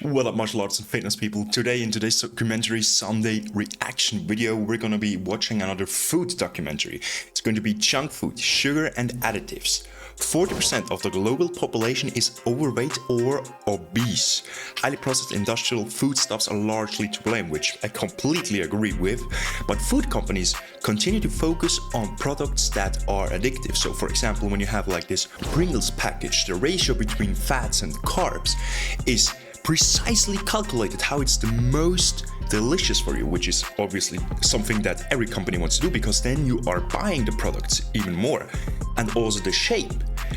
What up, martial arts and fitness people? Today in today's documentary Sunday reaction video, we're gonna be watching another food documentary. It's going to be junk food, sugar and additives. 40% of the global population is overweight or obese. Highly processed industrial foodstuffs are largely to blame, which I completely agree with. But food companies continue to focus on products that are addictive. So for example, when you have like this Pringles package, the ratio between fats and carbs is precisely calculated how it's the most delicious for you, which is obviously something that every company wants to do, because then you are buying the products even more. And also the shape,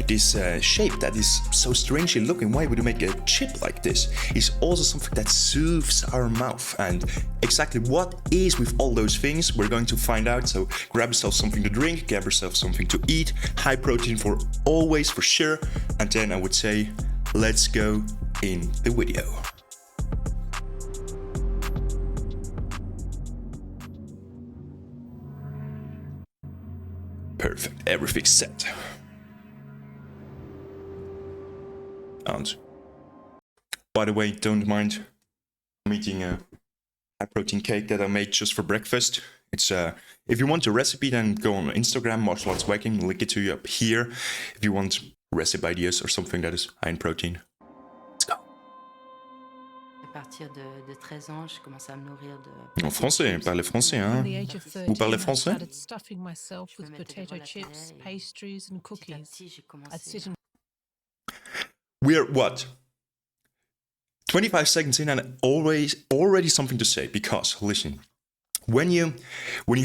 this shape that is so strangely looking, why would you make a chip like this, is also something that soothes our mouth. And exactly what is with all those things, we're going to find out. So grab yourself something to drink, grab yourself something to eat, high protein for always, for sure. And then I would say, let's go in the video. Perfect, everything's set. And by the way, don't mind I'm eating a high protein cake that I made just for breakfast. It's if you want a recipe, then go on Instagram, martialartsviking, link it to you up here. If you want recipe ideas or something that is high in protein. À partir de 13 ans, je commençais à me nourrir de... En français, parlez français, hein? Vous parlez français? I started stuffing myself with potato chips, pastries and cookies. I'd sit and We're what? 25 seconds in and already something to say, because listen, when you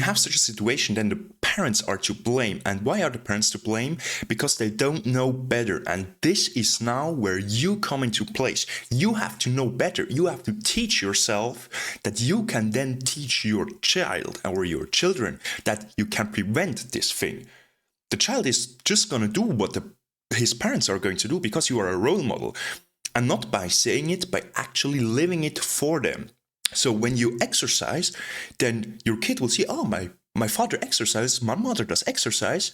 have such a situation, then the parents are to blame. And why are the parents to blame? Because they don't know better. And this is now where you come into place. You have to know better. You have to teach yourself that you can then teach your child or your children that you can prevent this thing. The child is just going to do what his parents are going to do because you are a role model. And not by saying it, by actually living it for them. So when you exercise, then your kid will see, oh, my father exercises, my mother does exercise.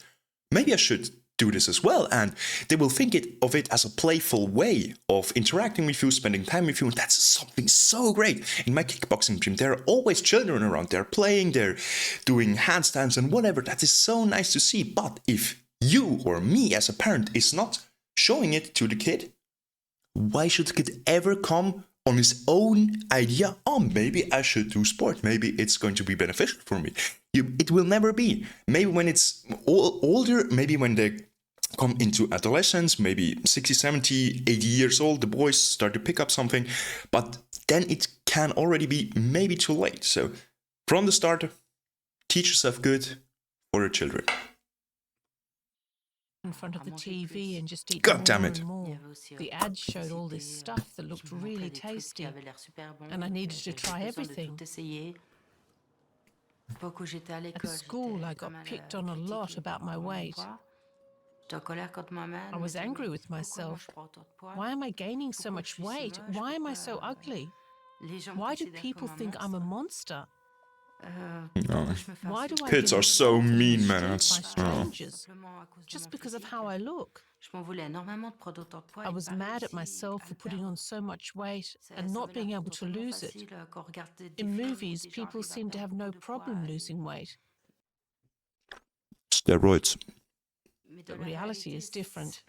Maybe I should do this as well. And they will think of it as a playful way of interacting with you, spending time with you. And that's something so great. In my kickboxing gym, there are always children around. They're playing, they're doing handstands and whatever. That is so nice to see. But if you or me as a parent is not showing it to the kid, why should the kid ever come on his own idea, oh, maybe I should do sport, maybe it's going to be beneficial for me? It will never be. Maybe when it's older, maybe when they come into adolescence, maybe 60, 70, 80 years old, the boys start to pick up something, but then it can already be maybe too late. So from the start, teach yourself good for your children. in front of the TV and just eat God damn it. and more. The ads showed all this stuff that looked really tasty, and I needed to try everything. At school, I got picked on a lot about my weight. I was angry with myself. Why am I gaining so much weight? Why am I so ugly? Why do people think I'm a monster? Why do I Kids are so mean, man. by strangers just because of how I look? I was mad at myself for putting on so much weight and not being able to lose it. In movies, people seem to have no problem losing weight. Steroids. But reality is different.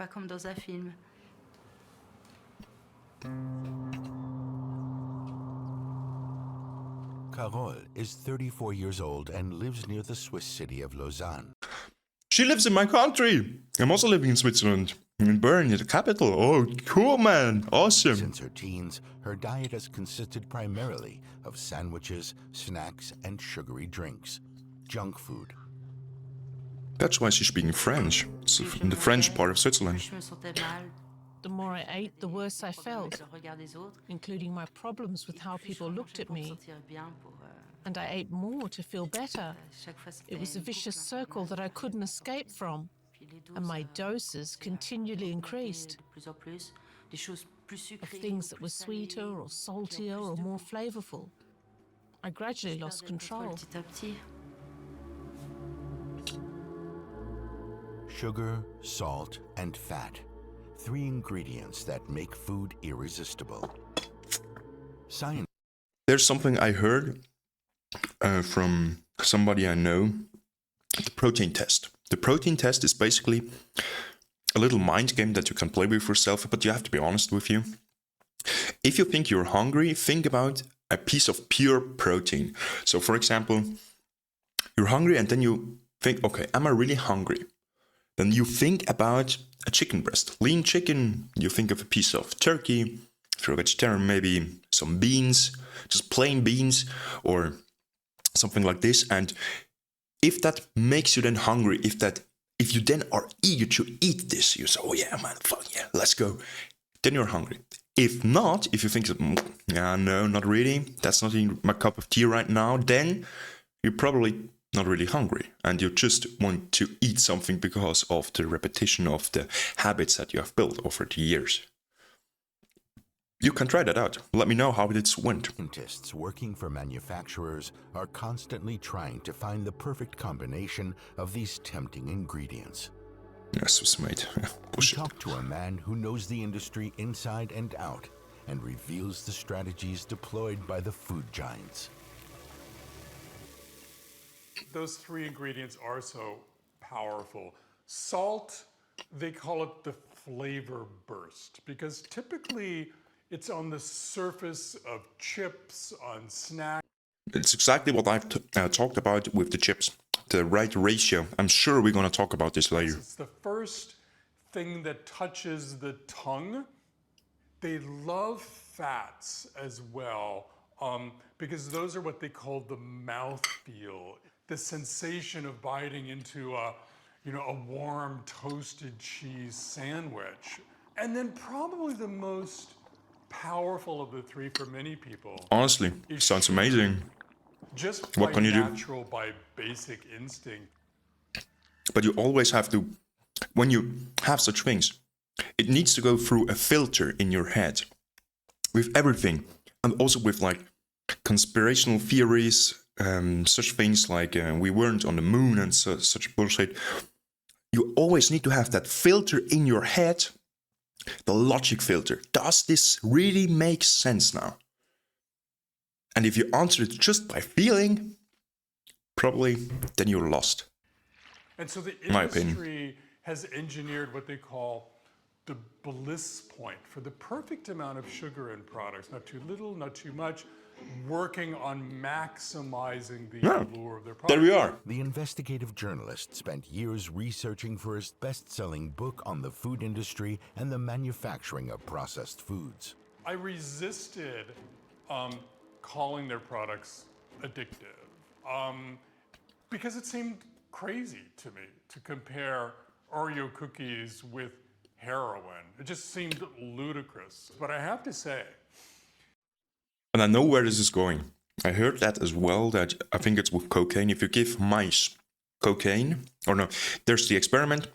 Carole is 34 years old and lives near the Swiss city of Lausanne. She lives in my country. I'm also living in Switzerland, in Bern, the capital. Oh, cool, man. Awesome. Since her teens, her diet has consisted primarily of sandwiches, snacks, and sugary drinks. Junk food. That's why she's speaking French. It's in the French part of Switzerland. The more I ate, the worse I felt, including my problems with how people looked at me. And I ate more to feel better. It was a vicious circle that I couldn't escape from. And my doses continually increased of things that were sweeter or saltier or more flavorful. I gradually lost control. Sugar, salt, and fat. 3 ingredients that make food irresistible. Science There's something I heard from somebody I know, the protein test. The protein test is basically a little mind game that you can play with yourself, but you have to be honest with you. If you think you're hungry, think about a piece of pure protein. So for example, you're hungry and then you think, okay, am I really hungry? Then you think about a chicken breast, lean chicken. You think of a piece of turkey. If you're a vegetarian, maybe some beans, just plain beans or something like this. And if that makes you then hungry, if you then are eager to eat this, you say, oh yeah, man, fuck yeah, let's go. Then you're hungry. If not, if you think, yeah, no, not really, that's not in my cup of tea right now, then you're probably not really hungry and you just want to eat something because of the repetition of the habits that you have built over the years. You can try that out. Let me know how it went. scientists working for manufacturers are constantly trying to find the perfect combination of these tempting ingredients. Yes, was made. We Bullshit. talk to a man who knows the industry inside and out and reveals the strategies deployed by the food giants. Those three ingredients are so powerful. Salt, they call it the flavor burst because typically it's on the surface of chips, on snacks. It's exactly what I've talked about with the chips. The right ratio. I'm sure we're going to talk about this later. It's the first thing that touches the tongue. They love fats as well because those are what they call the mouthfeel. The sensation of biting into a warm toasted cheese sandwich. And then probably the most powerful of the three for many people. Honestly, sounds amazing. Just What by can you do? natural, by basic instinct. But you always have to, when you have such things, it needs to go through a filter in your head with everything. And also with like conspirational theories, such things like we weren't on the moon and such bullshit. You always need to have that filter in your head, the logic filter. Does this really make sense now? And if you answer it just by feeling, probably then you're lost. And so the My opinion. industry has engineered what they call the bliss point for the perfect amount of sugar in products. Not too little, not too much, working on maximizing the allure of their products. There we are. The investigative journalist spent years researching for his best-selling book on the food industry and the manufacturing of processed foods. I resisted calling their products addictive because it seemed crazy to me to compare Oreo cookies with heroin. It just seemed ludicrous. But I have to say, And I know where this is going. I heard that as well, that I think it's with cocaine. If you give mice cocaine, or no, there's the experiment.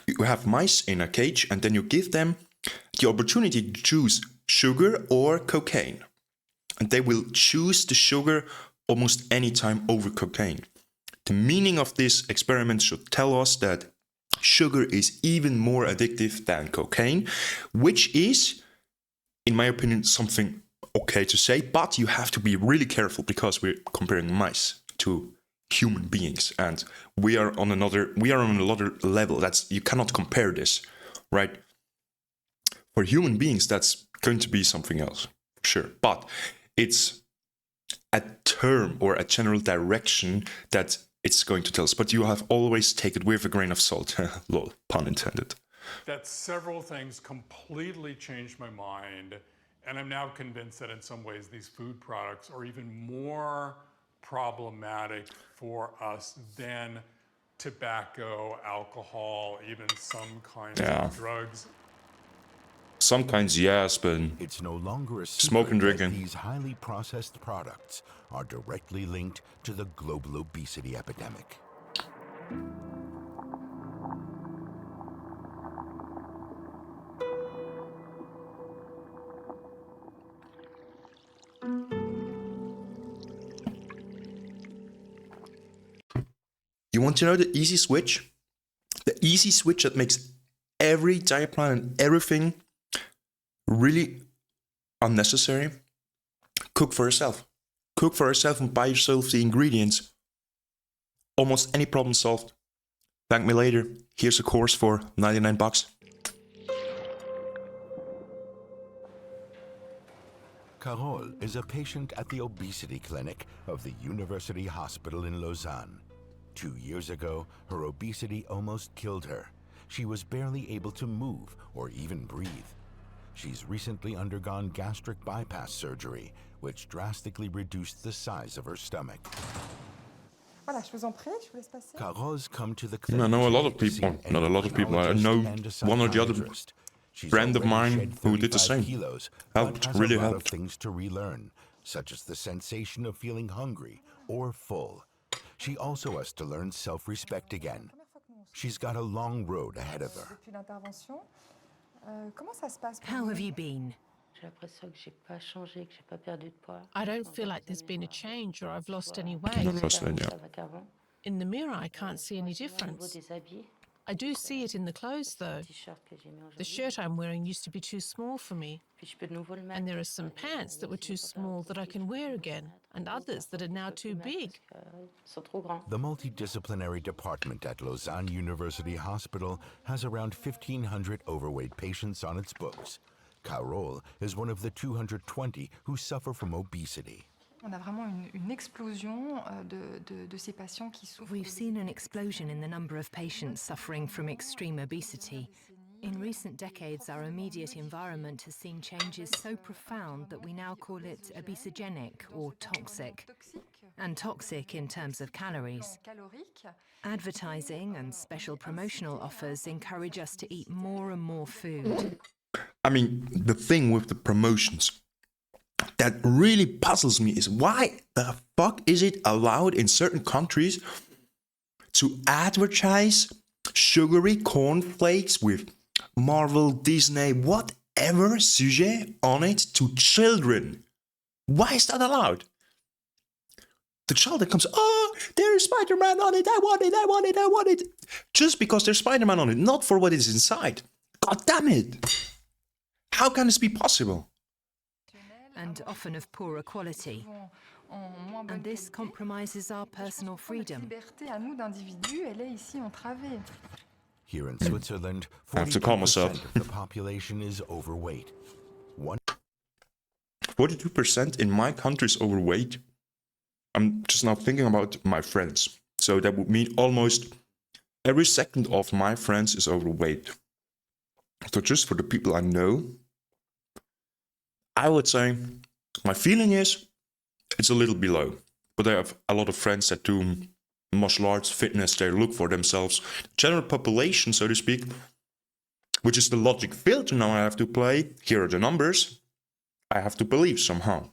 You have mice in a cage and then you give them the opportunity to choose sugar or cocaine. And they will choose the sugar almost any time over cocaine. The meaning of this experiment should tell us that sugar is even more addictive than cocaine, which is, in my opinion, something okay to say, but you have to be really careful because we're comparing mice to human beings and we are on another level. You cannot compare this, right? For human beings, that's going to be something else, for sure. But it's a term or a general direction that it's going to tell us. But you have always take it with a grain of salt. Lol, pun intended. that several things completely changed my mind. And I'm now convinced that in some ways these food products are even more problematic for us than tobacco, alcohol, even some kinds of drugs. Some kinds, yes, but It's no longer a secret Smoking, that drinking. these highly processed products are directly linked to the global obesity epidemic. you want to know the easy switch? The easy switch that makes every diet plan and everything really unnecessary? cook for yourself. Cook for yourself and buy yourself the ingredients. Almost any problem solved. Thank me later. Here's a course for 99 bucks. Carole is a patient at the obesity clinic of the University Hospital in Lausanne. 2 years ago, her obesity almost killed her. She was barely able to move or even breathe. She's recently undergone gastric bypass surgery, which drastically reduced the size of her stomach. Voilà, je vous en prie, je vous laisse passer. Carole's come to the I clinic know a lot of to see people, an not a lot of people, I endocrinologist know and a one or the other psychiatrist. She's friend of already mine shed who did the 35 same. kilos, Helped, but has really a lot helped. of things to relearn, such as the sensation of feeling hungry or full. She also has to learn self-respect again. She's got a long road ahead of her. Depuis l'intervention, comment ça se passe pour How vous? have you been? J'ai l'impression que j'ai pas changé, que j'ai pas perdu de poids. I don't feel like there's been a change or I've lost any Not weight. lost any, yeah. Ça va qu'avant. In the mirror, I can't see any Au niveau difference. des habits, I do see it in the clothes, though. le t-shirt que j'ai mis The aujourd'hui. shirt I'm wearing used to be too small for me, Puis je peux de nouveau le mettre. and there are some pants that were too small that I can wear again, and others that are now too big. Ils sont trop grands. The multidisciplinary department at Lausanne University Hospital has around 1,500 overweight patients on its books. Carole is one of the 220 who suffer from obesity. On a vraiment une explosion de ces patients qui souffrent. We've seen an explosion in the number of patients suffering from extreme obesity. In recent decades, our immediate environment has seen changes so profound that we now call it obesogenic or toxic, and toxic in terms of calories. Calorique. Advertising and special promotional offers encourage us to eat more and more food. I mean, the thing with the promotions that really puzzles me is why the fuck is it allowed in certain countries to advertise sugary cornflakes with Marvel, Disney, whatever sujet on it to children? Why is that allowed? The child that comes, oh, there's Spider-Man on it, I want it, I want it, I want it. Just because there's Spider-Man on it, not for what is inside. God damn it. How can this be possible? And often of poorer quality. And this compromises our personal freedom. Liberté à nous d'individus, elle est ici entravée. Here in Switzerland, I have to calm myself. 42% of the population is overweight. 42% in my country is overweight. I'm just now thinking about my friends. So that would mean almost every second of my friends is overweight. So just for the people I know, I would say my feeling is it's a little below. But I have a lot of friends that do martial arts, fitness, they look for themselves. General population, so to speak, which is the logic filter now I have to play. Here are the numbers. I have to believe somehow.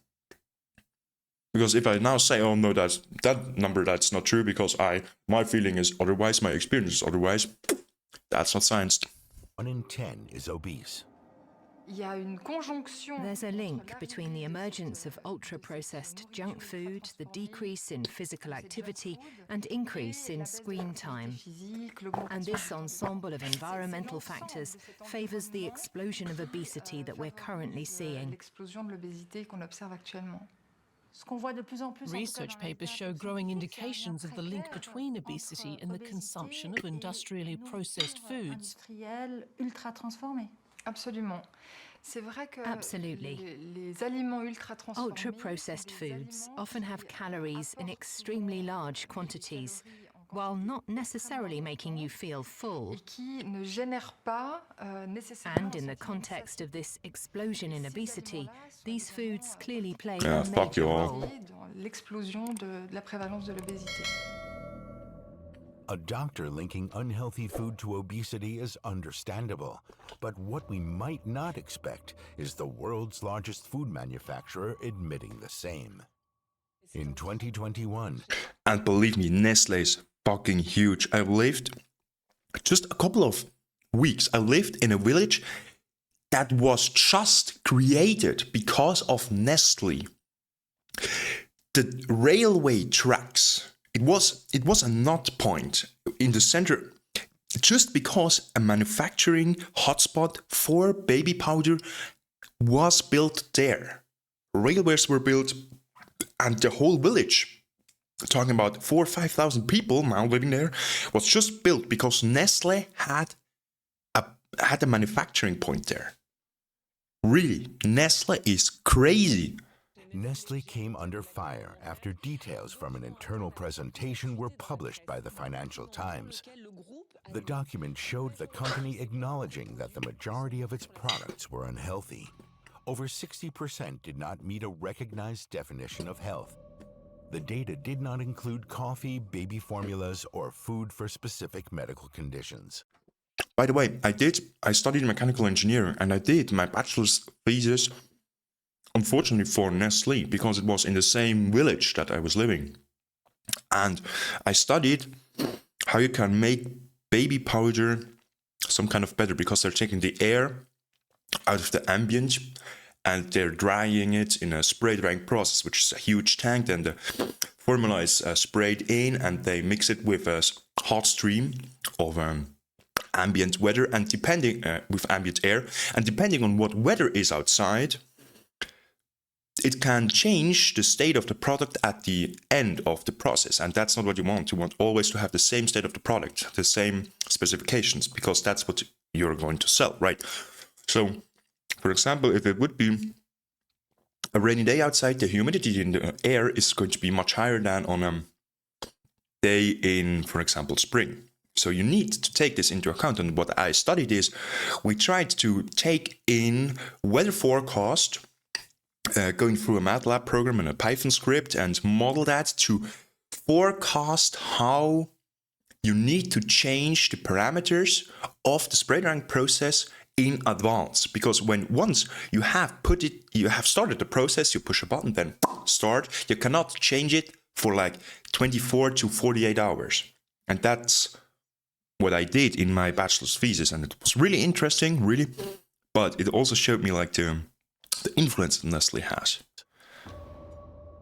Because if I now say, oh no, that number, that's not true because my feeling is otherwise, my experience is otherwise, that's not science. 1 in 10 is obese. Il y a une conjonction. There's a link between the emergence of ultra-processed junk food, the decrease in physical activity, and increase in screen time. And this ensemble of environmental factors favors the explosion of obesity that we're currently seeing. L'explosion de l'obésité qu'on observe actuellement. Research papers show growing indications of the link between obesity and the consumption of industrially processed foods. Absolument. C'est vrai que Absolutely. les aliments ultra transformés, Ultra-processed foods often have calories in extremely large quantities, while not necessarily making you feel full. et qui ne génèrent pas nécessairement. And in the context of this explosion in obesity, these foods clearly play Yeah, a fuck major you all. role. Dans l'explosion de la prévalence de l'obésité. A doctor linking unhealthy food to obesity is understandable, but what we might not expect is the world's largest food manufacturer admitting the same. In 2021, And believe me, Nestle is fucking huge. I lived just a couple of weeks. I lived in a village that was just created because of Nestle. The railway tracks, it was a knot point in the center just because a manufacturing hotspot for baby powder was built there. railways were built, and the whole village, talking about 4,000 or 5,000 people now living there, was just built because Nestle had a manufacturing point there. Really, Nestle is crazy. Nestle came under fire after details from an internal presentation were published by the Financial Times. The document showed the company acknowledging that the majority of its products were unhealthy. Over 60% did not meet a recognized definition of health. The data did not include coffee, baby formulas, or food for specific medical conditions. By the way, I studied mechanical engineering, and I did my bachelor's thesis, unfortunately for Nestle, because it was in the same village that I was living. And I studied how you can make baby powder some kind of better, because they're taking the air out of the ambient and they're drying it in a spray drying process, which is a huge tank. Then the formula is sprayed in, and they mix it with a hot stream of ambient weather, and depending with ambient air, and depending on what weather is outside, it can change the state of the product at the end of the process. And that's not what you want. You want always to have the same state of the product, the same specifications, because that's what you're going to sell, right? So, for example, if it would be a rainy day outside, the humidity in the air is going to be much higher than on a day in, for example, spring. So you need to take this into account. And what I studied is, we tried to take in weather forecast, going through a MATLAB program and a Python script, and model that to forecast how you need to change the parameters of the spray drying process in advance. Because once you have started the process, you push a button, then start, you cannot change it for like 24 to 48 hours. And that's what I did in my bachelor's thesis, and it was really interesting, really, but it also showed me like the influence that Nestle has.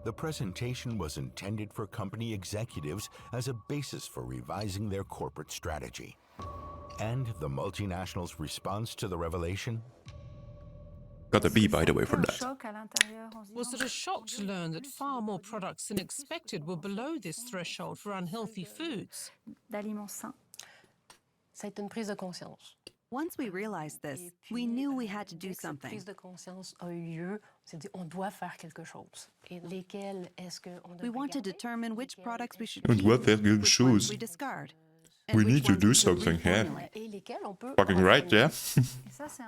The presentation was intended for company executives as a basis for revising their corporate strategy. And the multinational's response to the revelation? Got a B, by the way, for that. Was it a shock to learn that far more products than expected were below this threshold for unhealthy foods? C'est une prise de conscience. Once we realized this, we knew we had to do something. Prise de conscience a eu lieu, on s'est dit on doit faire quelque chose. Et lesquels est-ce que on We devrait want to garder? determine which products we should And keep, what have you which choose? ones we discard. and We which need to ones do we should something here. reformulate. Et lesquels on peut Fucking right, yeah?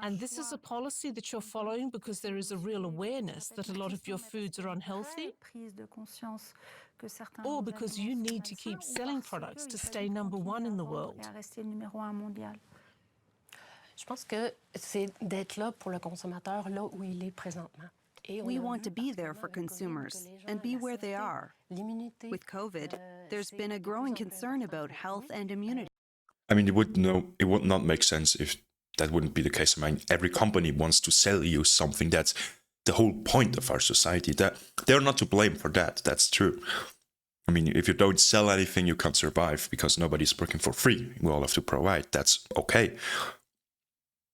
And this is a policy that you're following because there is a real awareness that a lot of your foods are unhealthy, or because you need to keep selling products to stay number one in the world? Je pense que c'est d'être là pour le consommateur là où il est présentement. Et on We a want vu to be parce que there là, for comme consumers que les gens and be where they l'acceptent. are. L'immunité, With COVID, there's c'est been a de growing plus en plus concern important. about health and immunity. I mean, it would not make sense if that wouldn't be the case. I mean, every company wants to sell you something. That's the whole point of our society. That they're not to blame for that. That's true. I mean, if you don't sell anything, you can't survive because nobody's working for free. We all have to provide. That's okay.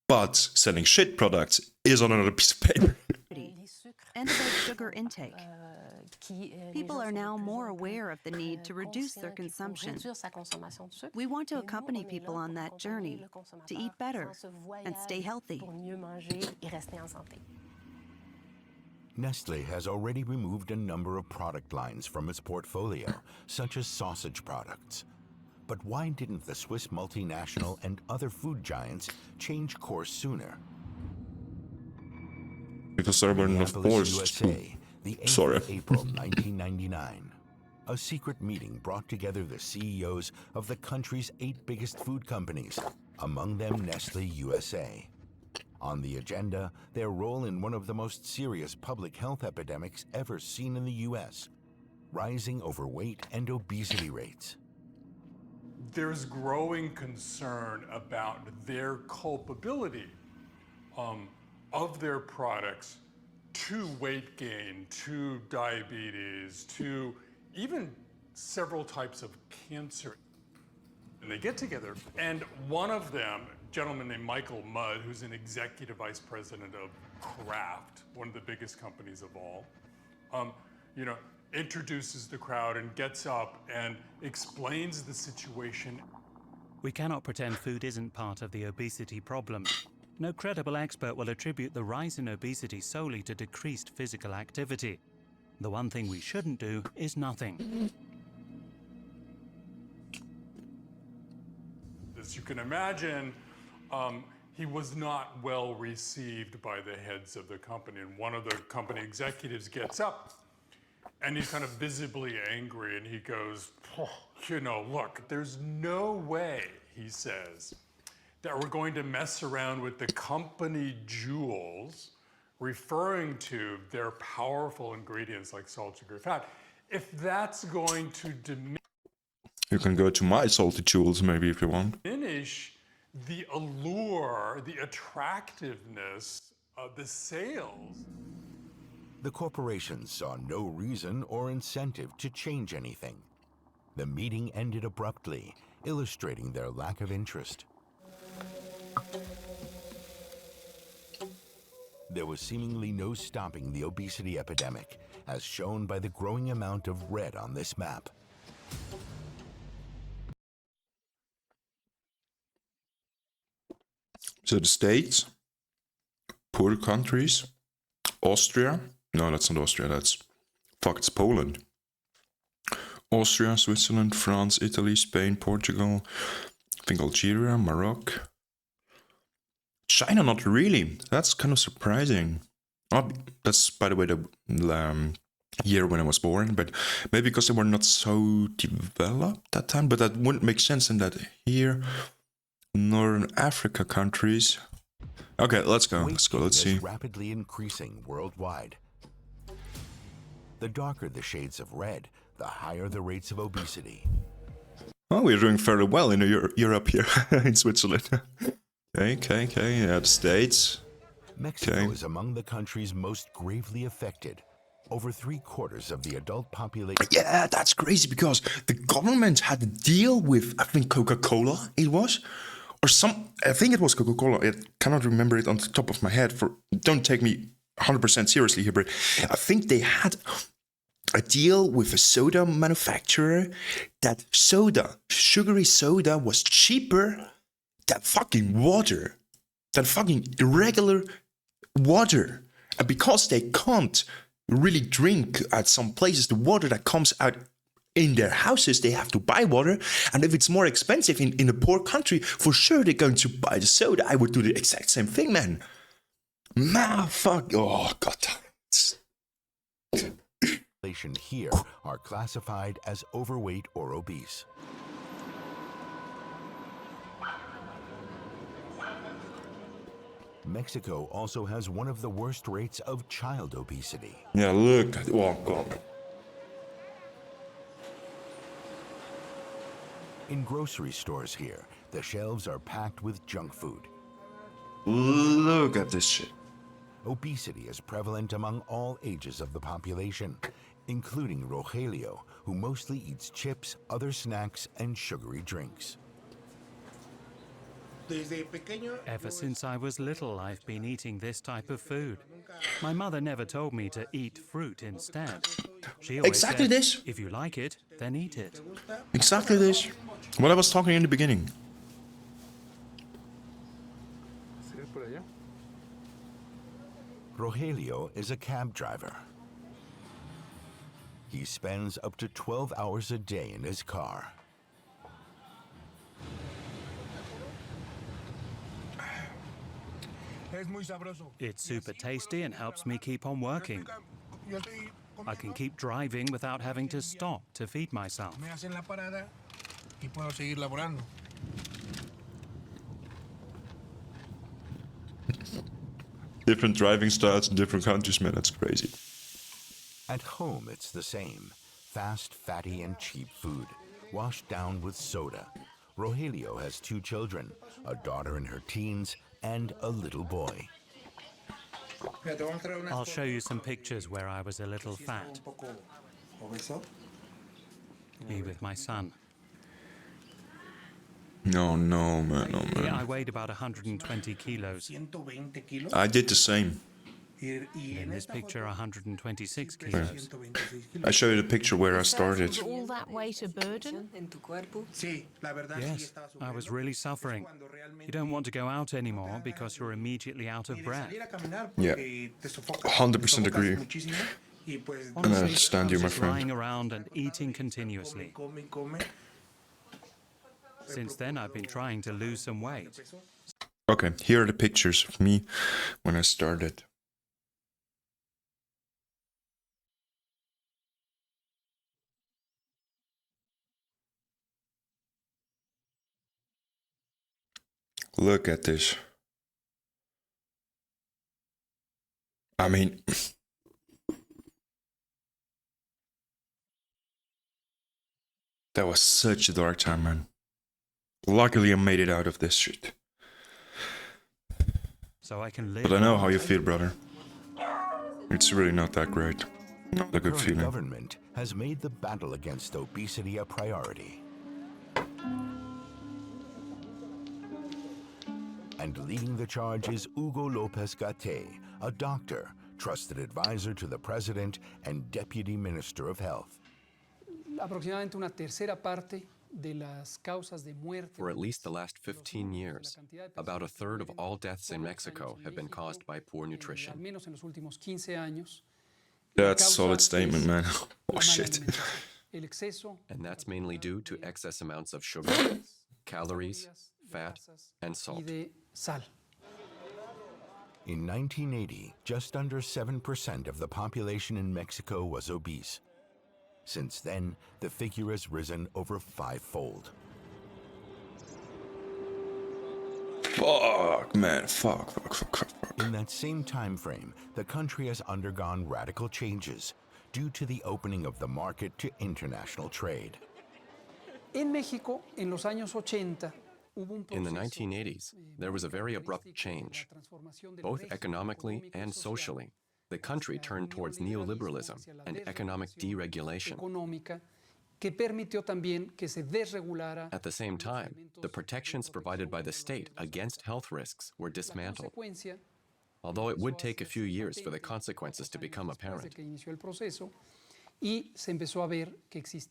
But selling shit products is on another piece of paper. And about sugar intake. Les People gens are sont de now plus more en plus, aware of the need to reduce their conscients qu'il faut consumption. réduire sa consommation de sucre. We want to Et nous, accompany on est là people pour on that accompagner journey, le consommateur to eat better dans ce voyage and stay healthy. pour mieux manger et rester en santé. Nestle has already removed a number of product lines from its portfolio, such as sausage products. But why didn't the Swiss multinational and other food giants change course sooner? Because they were not Minneapolis, forced. USA, the 8th Sorry. of April 1999. A secret meeting brought together the CEOs of the country's 8 biggest food companies, among them Nestle USA. On the agenda, their role in one of the most serious public health epidemics ever seen in the US, rising overweight and obesity rates. There's growing concern about their culpability of their products to weight gain, to diabetes, to even several types of cancer. And they get together, and one of them gentleman named Michael Mudd, who's an executive vice president of Kraft, one of the biggest companies of all, you know, introduces the crowd and gets up and explains the situation. We cannot pretend food isn't part of the obesity problem. No credible expert will attribute the rise in obesity solely to decreased physical activity. The one thing we shouldn't do is nothing. As you can imagine, he was not well received by the heads of the company. And one of the company executives gets up and he's kind of visibly angry and he goes, oh, you know, look, there's no way, he says, that we're going to mess around with the company jewels, referring to their powerful ingredients like salt, sugar, fat. If that's going to diminish, you can go to my salty jewels maybe if you want. Diminish the allure, the attractiveness of the sales. The corporations saw no reason or incentive to change anything. The meeting ended abruptly, illustrating their lack of interest. There was seemingly no stopping the obesity epidemic, as shown by the growing amount of red on this map. So the States, poor countries, Austria, no, that's not Austria, it's Poland. Austria, Switzerland, France, Italy, Spain, Portugal, I think Algeria, Morocco. China, not really. That's kind of surprising. Oh, that's, by the way, the year when I was born, but maybe because they were not so developed that time, but that wouldn't make sense in that here, Northern Africa countries. Okay, let's go, let's see. Rapidly increasing worldwide. The darker the shades of red, the higher the rates of obesity. Oh, we're doing fairly well in Europe here, in Switzerland. Okay, yeah, the States. Mexico is among the countries most gravely affected. Over 3/4 of the adult population. Yeah, that's crazy because the government had a deal with, I think, Coca-Cola, it was. Or I think it was Coca-Cola. I cannot remember it on the top of my head. Don't take me 100% seriously here, but I think they had a deal with a soda manufacturer that sugary soda was cheaper than fucking water, than fucking irregular water. And because they can't really drink at some places the water that comes out in their houses, they have to buy water. And if it's more expensive in a poor country, for sure they're going to buy the soda. I would do the exact same thing, man. Fuck. Oh, God. Here are classified as overweight or obese. Mexico also has one of the worst rates of child obesity. Yeah, look. Oh, God. In grocery stores here, the shelves are packed with junk food. Look at this shit. Obesity is prevalent among all ages of the population, including Rogelio, who mostly eats chips, other snacks, and sugary drinks. Ever since I was little, I've been eating this type of food. My mother never told me to eat fruit instead. She always Exactly said, this. if you like it, then eat it. Exactly this. What I was talking in the beginning. Rogelio is a cab driver. He spends up to 12 hours a day in his car. It's super tasty and helps me keep on working. I can keep driving without having to stop to feed myself. Different driving styles in different countries, man. That's crazy. At home, it's the same. Fast, fatty, and cheap food, washed down with soda. Rogelio has 2 children, a daughter in her teens, and a little boy. I'll show you some pictures where I was a little fat. Me with my son. No, no, man, no, Yeah, I man. weighed about 120 kilos. I did the same. In this picture, 126 kilos. I show you the picture where I started. Was all that weight a burden? Yes, I was really suffering. You don't want to go out anymore because you're immediately out of breath. Yeah, 100% agree. And I Honestly, understand you, I my was just friend. lying around and eating continuously. Since then, I've been trying to lose some weight. Okay, here are the pictures of me when I started. Look at this. I mean, that was such a dark time, man. Luckily, I made it out of this shit. So I can live. But I know how you feel, brother. It's really not that great. Not a The good current feeling. government has made the battle against obesity a priority. And leading the charge is Hugo Lopez Gatté, a doctor, trusted advisor to the president and deputy minister of health. Aproximadamente una tercera parte de las causas de muerte. For at least the last 15 years, about a third of all deaths in Mexico have been caused by poor Al nutrition. menos en los últimos 15 años. That's a solid statement, man. Oh, shit. El exceso. And that's mainly due to excess amounts of sugar, calories, fat, and salt. In 1980, just under 7% of the population in Mexico was obese. Since then, the figure has risen over fivefold. Fuck, man. Fuck. In that same time frame, the country has undergone radical changes due to the opening of the market to international trade. En México, en los años 80, in the 1980s, there was a very abrupt change, both economically and socially. The country turned towards neoliberalism and economic deregulation. At the same time, the protections provided by the state against health risks were dismantled, although it would take a few years for the consequences to become apparent.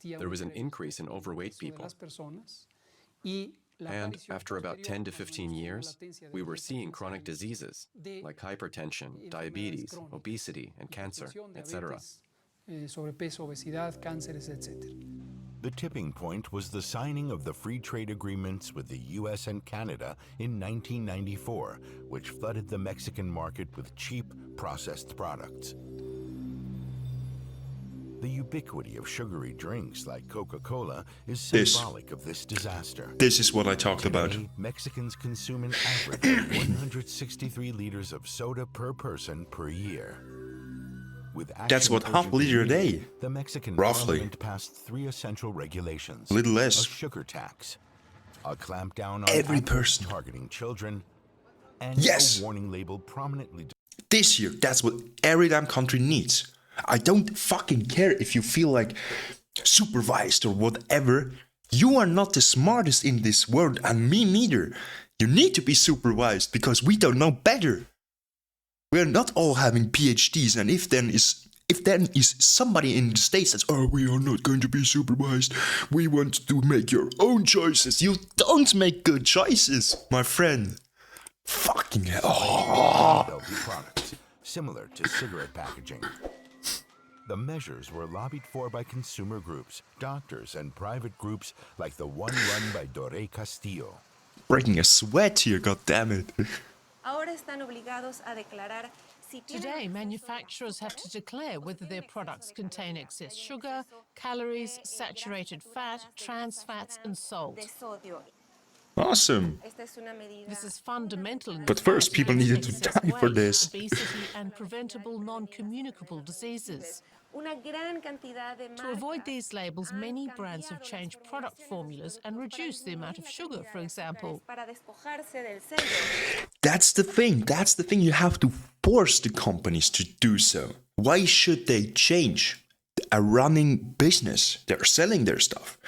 There was an increase in overweight people, and after about 10 to 15 years, we were seeing chronic diseases like hypertension, diabetes, obesity, and cancer, etc. The tipping point was the signing of the free trade agreements with the US and Canada in 1994, which flooded the Mexican market with cheap, processed products. The ubiquity of sugary drinks like Coca-Cola is symbolic of this disaster. This is what I talked about. Today, Mexicans consume an average of 163 liters of soda per person per year. With That's what half a liter a day. The Mexican roughly parliament passed 3 essential regulations. A little less. A sugar tax, a clampdown on every person targeting children, and yes, a warning label prominently. This year, that's what every damn country needs. I don't fucking care if you feel like supervised or whatever. You are not the smartest in this world, and me neither. You need to be supervised because we don't know better. We are not all having PhDs, and if then is somebody in the States that says, "Oh, we are not going to be supervised. We want to make your own choices." You don't make good choices, my friend. Fucking hell. Oh. Products, similar to cigarette packaging. The measures were lobbied for by consumer groups, doctors, and private groups like the one run by Doré Castillo. Breaking a sweat here, goddammit. Today, manufacturers have to declare whether their products contain excess sugar, calories, saturated fat, trans fats, and salt. Awesome. This is fundamental. But first, people needed to die for this. Obesity and preventable non-communicable diseases. To avoid these labels, many brands have changed product formulas and reduced the amount of sugar, for example. That's the thing. That's the thing. You have to force the companies to do so. Why should they change a running business? They're selling their stuff.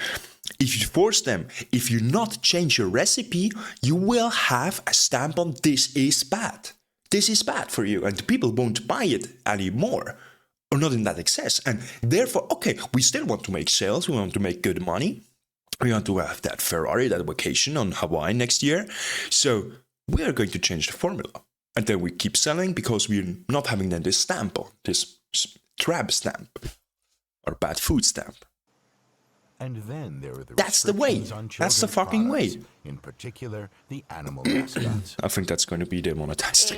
if you force them, if you not change your recipe, you will have a stamp on this is bad. This is bad for you, and people won't buy it anymore, or not in that excess. And therefore, okay, we still want to make sales, we want to make good money, we want to have that Ferrari, that vacation on Hawaii next year. So we are going to change the formula. And then we keep selling because we're not having then this stamp on, this TRAB stamp, or bad food stamp. And then there are the That's the way. That's the fucking way. In particular, the animal mascots. I think that's going to be demonetized.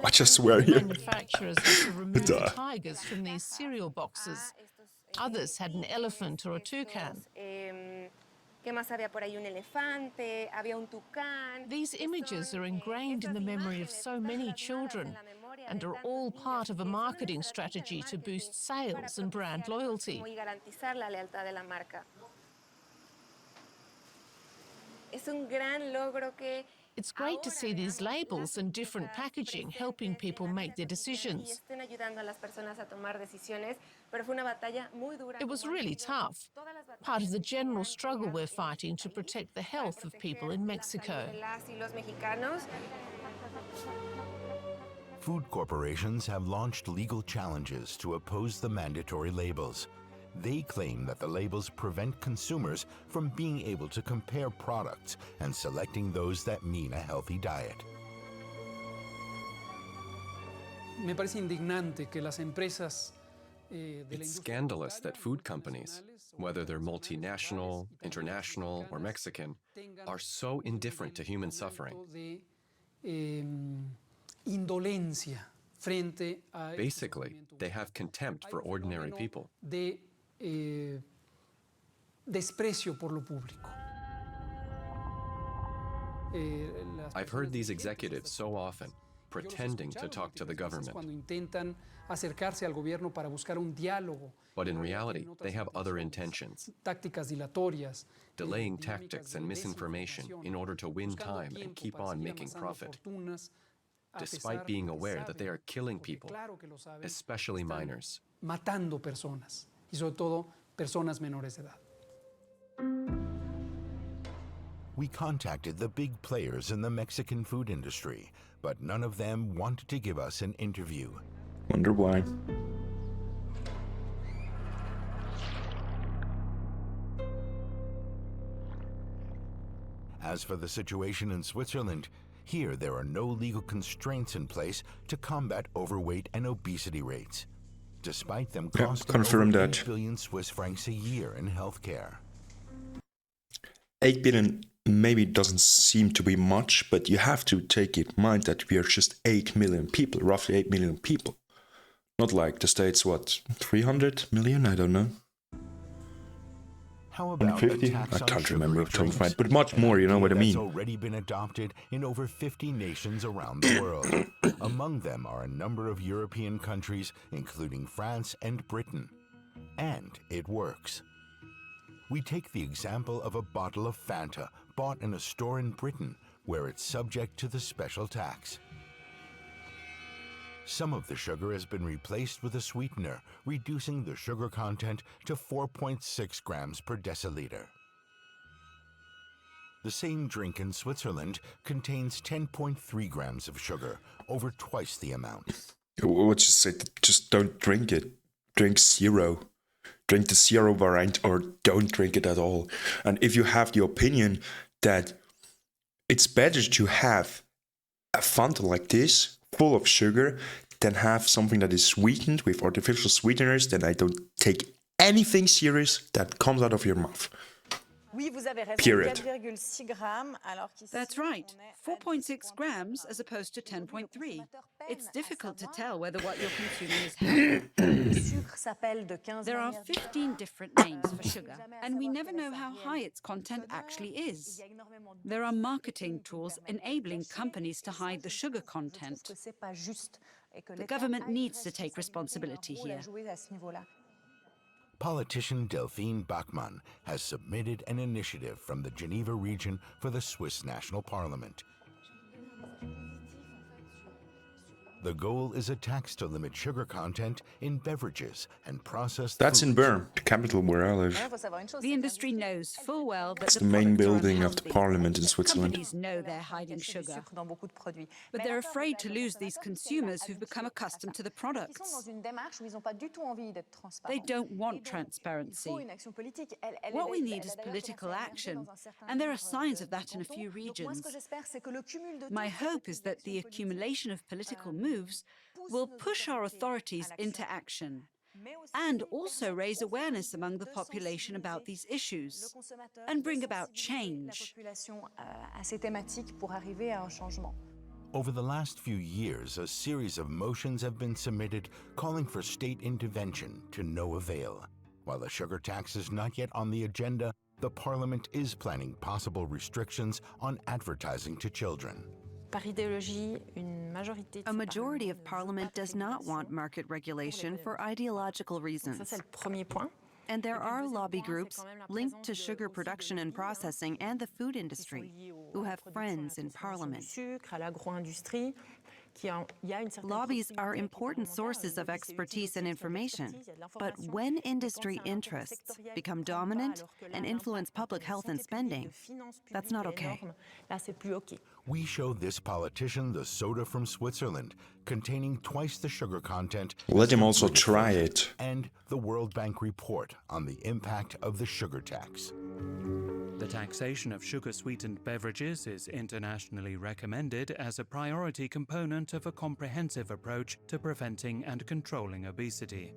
I just swear here. Manufacturers had to remove the tigers from these cereal boxes. Others had an elephant or a toucan. These images are ingrained in the memory of so many children and are all part of a marketing strategy to boost sales and brand loyalty. It's great to see these labels and different packaging helping people make their decisions. It was really tough, part of the general struggle we're fighting to protect the health of people in Mexico. Food corporations have launched legal challenges to oppose the mandatory labels. They claim that the labels prevent consumers from being able to compare products and selecting those that mean a healthy diet. Me parece indignante que las empresas It's scandalous that food companies, whether they're multinational, international, or Mexican, are so indifferent to human suffering. Basically, they have contempt for ordinary people. Desprecio por lo público. I've heard these executives so often pretending to talk to the government. But in reality, they have other intentions. Delaying tactics and misinformation in order to win time and keep on making profit, despite being aware that they are killing people, especially minors. Matando personas, y sobre todo personas menores de edad. We contacted the big players in the Mexican food industry, but none of them wanted to give us an interview. Wonder why. As for the situation in Switzerland, here there are no legal constraints in place to combat overweight and obesity rates, despite them costing over 8 billion Swiss francs a year in healthcare. 8 billion maybe doesn't seem to be much, but you have to take in mind that we are just 8 million people, roughly 8 million people. Not like the States, what, 300 million? I don't know. How about 50? I can't remember off the top of my head, but much more, you know what I mean. It's already been adopted in over 50 nations around the world. Among them are a number of European countries, including France and Britain. And it works. We take the example of a bottle of Fanta bought in a store in Britain, where it's subject to the special tax. Some of the sugar has been replaced with a sweetener, reducing the sugar content to 4.6 grams per deciliter. The same drink in Switzerland contains 10.3 grams of sugar, over twice the amount. What you say? Just don't drink it. Drink zero. Drink the zero variant, or don't drink it at all. And if you have the opinion that it's better to have a Fanta like this, full of sugar, than have something that is sweetened with artificial sweeteners, then I don't take anything serious that comes out of your mouth. Period. That's right. 4.6 grams as opposed to 10.3. It's difficult to tell whether what you're consuming is healthy. There are 15 different names for sugar, and we never know how high its content actually is. There are marketing tools enabling companies to hide the sugar content. The government needs to take responsibility here. Politician Delphine Bachmann has submitted an initiative from the Geneva region for the Swiss National Parliament. The goal is a tax to limit sugar content in beverages and processed That's in foods. Bern, the capital where I live. The industry knows full well that It's the the main products are building of the unhealthy. parliament in Switzerland. Companies know they're hiding sugar, but they're afraid to lose these consumers who've become accustomed to the products. They don't want transparency. What we need is political action, and there are signs of that in a few regions. My hope is that the accumulation of political moves will push our authorities into action and also raise awareness among the population about these issues and bring about change. Over the last few years, a series of motions have been submitted calling for state intervention to no avail. While a sugar tax is not yet on the agenda, the Parliament is planning possible restrictions on advertising to children. A majority of Parliament does not want market regulation for ideological reasons. And there are lobby groups linked to sugar production and processing and the food industry who have friends in Parliament. Lobbies are important sources of expertise and information, but when industry interests become dominant and influence public health and spending, that's not okay. We show this politician the soda from Switzerland, containing twice the sugar content. Let him also try it. And the World Bank report on the impact of the sugar tax. The taxation of sugar-sweetened beverages is internationally recommended as a priority component of a comprehensive approach to preventing and controlling obesity.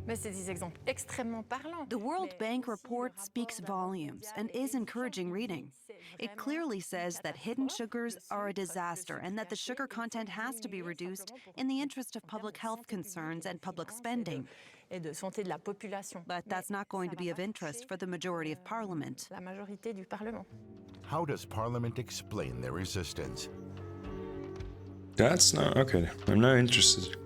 The World Bank report speaks volumes and is encouraging reading. It clearly says that hidden sugars are a disaster and that the sugar content has to be reduced in the interest of public health concerns and public spending. But that's not going to be of interest for the majority of Parliament. How does Parliament explain their resistance? That's not okay. I'm not interested.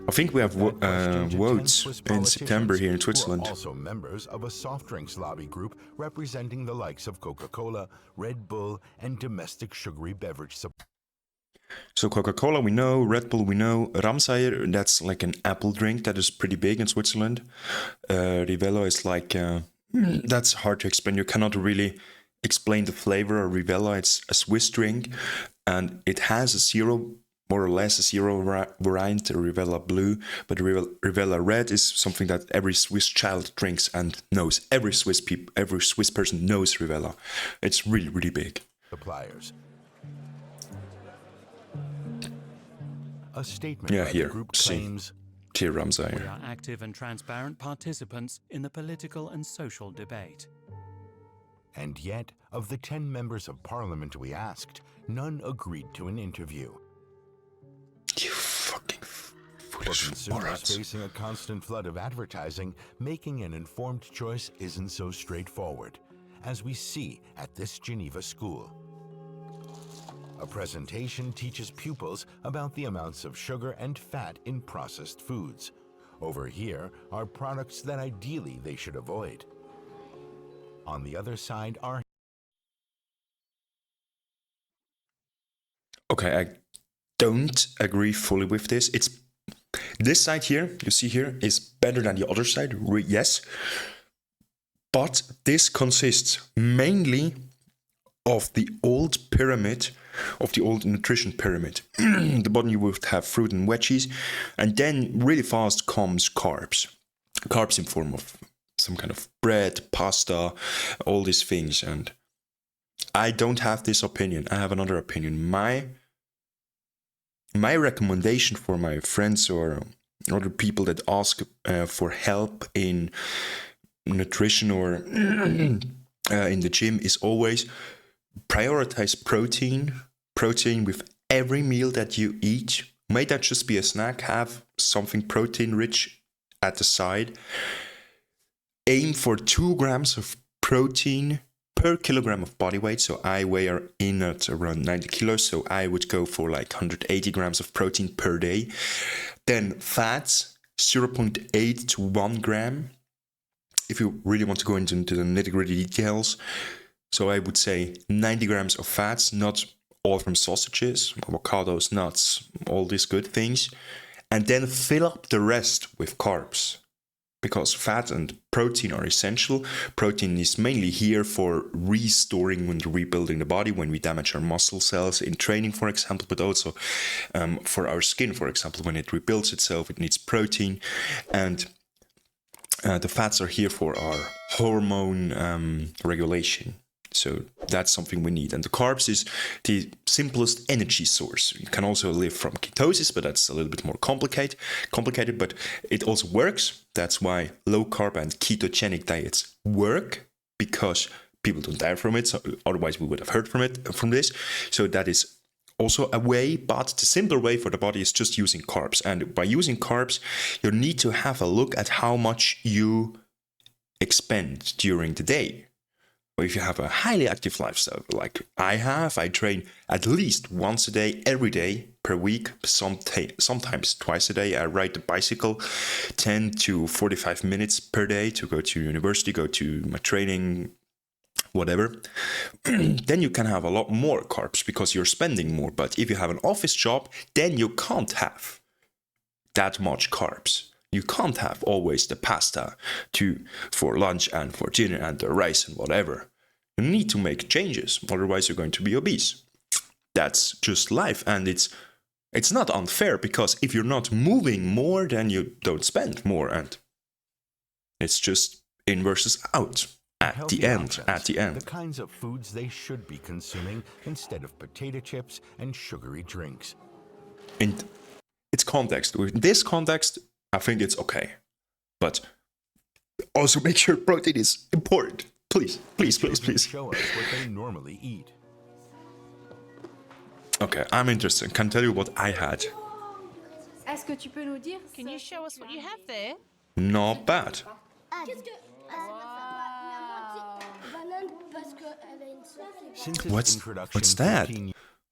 I think we have votes in September here in Switzerland. Also members of a soft drinks lobby group representing the likes of Coca-Cola, Red Bull, and domestic sugary beverage supply. So Coca-Cola we know, Red Bull we know, Ramsayer, that's like an apple drink that is pretty big in Switzerland. Rivella is like, that's hard to explain. You cannot really explain the flavor of Rivella. It's a Swiss drink and it has a zero, more or less a zero variant, Rivella Blue, but Rivella Red is something that every Swiss child drinks and knows. Every Swiss person knows Rivella. It's really, really big. Suppliers. A statement by here, the group claims We are active and transparent participants in the political and social debate. And yet, of the 10 members of Parliament we asked, none agreed to an interview. You fucking foolish For consumers morons. facing a constant flood of advertising, making an informed choice isn't so straightforward, as we see at this Geneva school. A presentation teaches pupils about the amounts of sugar and fat in processed foods. Over here are products that ideally they should avoid. On the other side are... Okay, I don't agree fully with this. This side here, you see here, is better than the other side, yes. But this consists mainly of the old pyramid, of the old nutrition pyramid. The bottom you would have fruit and veggies, and then really fast comes carbs. Carbs in form of some kind of bread, pasta, all these things. And I don't have this opinion. I have another opinion. My recommendation for my friends or other people that ask for help in nutrition or in the gym is always prioritize protein with every meal that you eat. May that just be a snack, have something protein rich at the side. Aim for 2 grams of protein per kilogram of body weight. So I weigh in at around 90 kilos, so I would go for like 180 grams of protein per day. Then fats, 0.8 to 1 gram. If you really want to go into the nitty-gritty details, so I would say 90 grams of fats, not oil from sausages, avocados, nuts, all these good things, and then fill up the rest with carbs. Because fat and protein are essential. Protein is mainly here for restoring and rebuilding the body when we damage our muscle cells in training, for example, but also for our skin, for example, when it rebuilds itself, it needs protein. And the fats are here for our hormone regulation. So that's something we need. And the carbs is the simplest energy source. You can also live from ketosis, but that's a little bit more complicated, but it also works. That's why low carb and ketogenic diets work, because people don't die from it. So otherwise we would have heard from this. So that is also a way, but the simpler way for the body is just using carbs. And by using carbs, you need to have a look at how much you expend during the day. If you have a highly active lifestyle like I train at least once a day, every day per week, sometimes twice a day. I ride the bicycle 10 to 45 minutes per day to go to university, go to my training, whatever. Then you can have a lot more carbs because you're spending more. But if you have an office job, then you can't have that much carbs. You can't have always the pasta for lunch and for dinner and the rice and whatever. You need to make changes, otherwise you're going to be obese. That's just life, and it's not unfair, because if you're not moving more, then you don't spend more, and it's just in versus out at the end. The kinds of foods they should be consuming instead of potato chips and sugary drinks. In its context, with this context, I think it's okay. But also make sure protein is important. Please. Show us what they normally eat. Okay, I'm interested. Can tell you what I had. Can you show us what you have there? Not bad. What's that?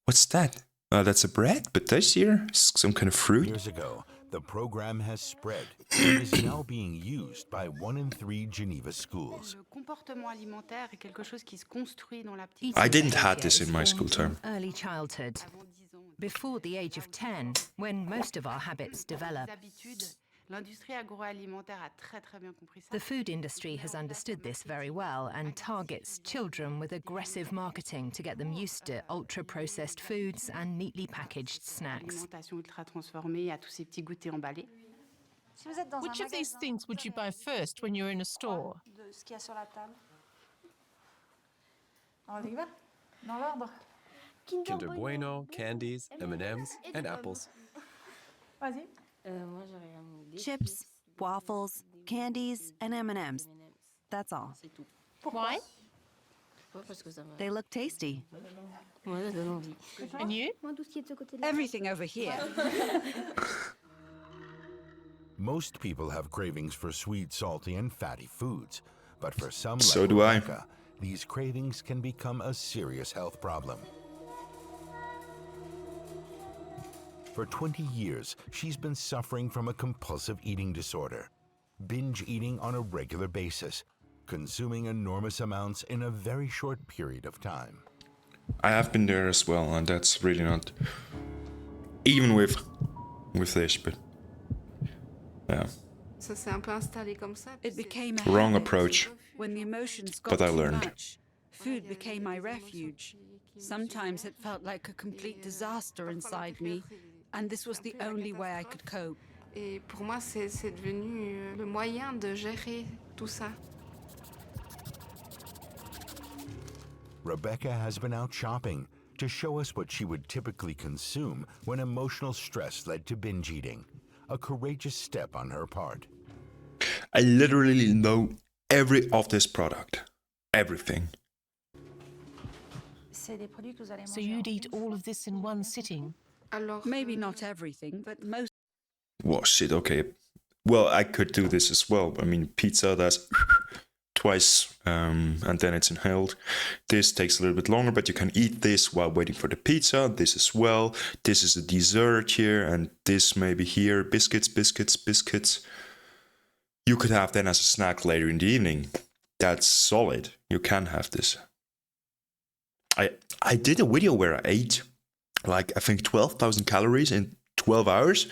What's that? That's a bread, but this year some kind of fruit. Years ago, the program has spread and is now being used by 1 in 3 Geneva schools. I didn't have this in my school term. Early childhood, before the age of 10, when most of our habits develop. The food industry has understood this very well and targets children with aggressive marketing to get them used to ultra-processed foods and neatly packaged snacks. Which of these things would you buy first when you're in a store? Kinder Bueno, candies, M&Ms, and apples. Chips, waffles, candies, and M&Ms. That's all. Why? They look tasty. And you? Everything over here. Most people have cravings for sweet, salty, and fatty foods. But for some, So like do I. Rebecca, these cravings can become a serious health problem. For 20 years, she's been suffering from a compulsive eating disorder, binge eating on a regular basis, consuming enormous amounts in a very short period of time. I have been there as well, and that's really not even with this, but yeah. It became a Wrong habit. approach, When the emotions got but I too learned. much, food became my refuge. Sometimes it felt like a complete disaster inside me, and this was the only way I could cope. Et pour moi, c'est devenu le moyen de gérer tout ça. Rebecca has been out shopping to show us what she would typically consume when emotional stress led to binge eating. A courageous step on her part. I literally know every of this product. Everything. So you'd eat all of this in one sitting? Maybe not everything, but most. Whoa, shit, okay. Well, I could do this as well. I mean, pizza, that's twice, and then it's inhaled. This takes a little bit longer, but you can eat this while waiting for the pizza. This as well. This is the dessert here, and this maybe here. Biscuits. You could have then as a snack later in the evening. That's solid. You can have this. I did a video where I ate like I think 12,000 calories in 12 hours.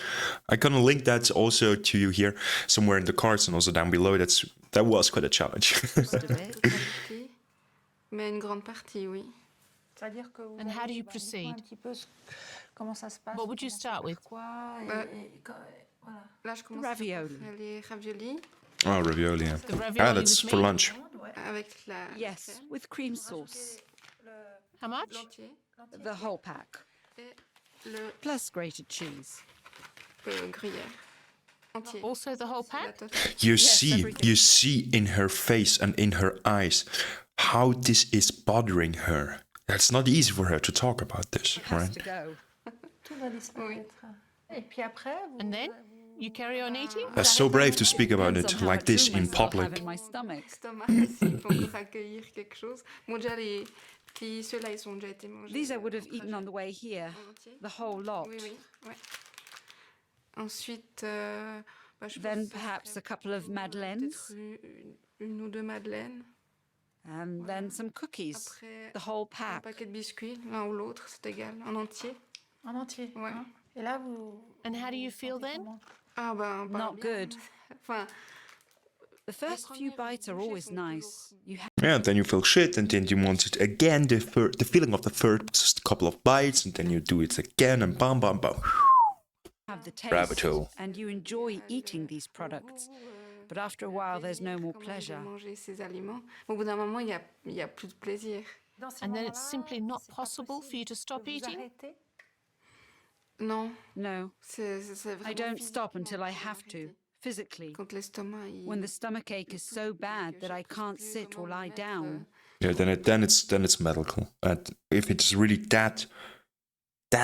I'm gonna link that also to you here somewhere in the cards and also down below. That was quite a challenge. Mais une grande partie, oui. And how do you proceed? What would you start with? Là, je commence Ravioli. par les raviolis. Oh, ravioli, yeah. The ravioli That's with for meat? lunch. Avec la Yes, crème. with cream sauce. How much? L'entier. The whole pack. Et le Plus grated cheese. gruyère. Entier. Also the whole pack? You see in her face and in her eyes how this is bothering her. It's not easy for her to talk about this, Has right? to go. And then you carry on eating? That's so brave to speak about Depends it on how like much this room I in still have public. in my stomach. L'estomac aussi, il faut encore accueillir quelque chose. Bon, déjà, ceux-là, ils ont déjà été mangés. These I would have eaten on the way here, En entier. the whole lot. Oui, oui, ouais. Ensuite, je Then pense perhaps a couple of madeleines, peut-être une ou deux madeleines. and then some cookies, Après, the whole un pack. paquet de biscuits, l'un ou l'autre, c'est égal, en entier. En entier. Ouais. Et là, vous. And how do you feel then? Ah ben, pas Not bien. good. Enfin, The first few bites are always nice. You Yeah, then you feel shit, and then you want it again. The feeling of the first couple of bites, and then you do it again, and bam, bam, bam. have the taste, Rabbit hole. and you enjoy eating these products. But after a while, there's no more pleasure. manger ces aliments. Au bout d'un moment, il y a plus de plaisir. And then it's simply not possible for you to stop eating? Non, No, c'est I vraiment don't physiquement stop until I que have to, j'arrête. physically. Quand l'estomac, When the stomach ache is so bad that I can't sit or lie down. Yeah, then it's medical. And if it's really that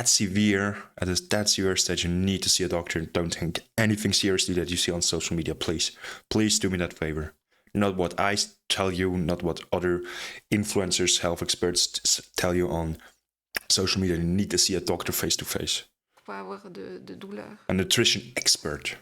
severe, at that severe stage, you need to see a doctor. Don't take anything seriously that you see on social media, please. Please do me that favor. Not what I tell you, not what other influencers, health experts tell you on social media. You need to see a doctor face to face. Pour avoir de douleur. A nutrition expert.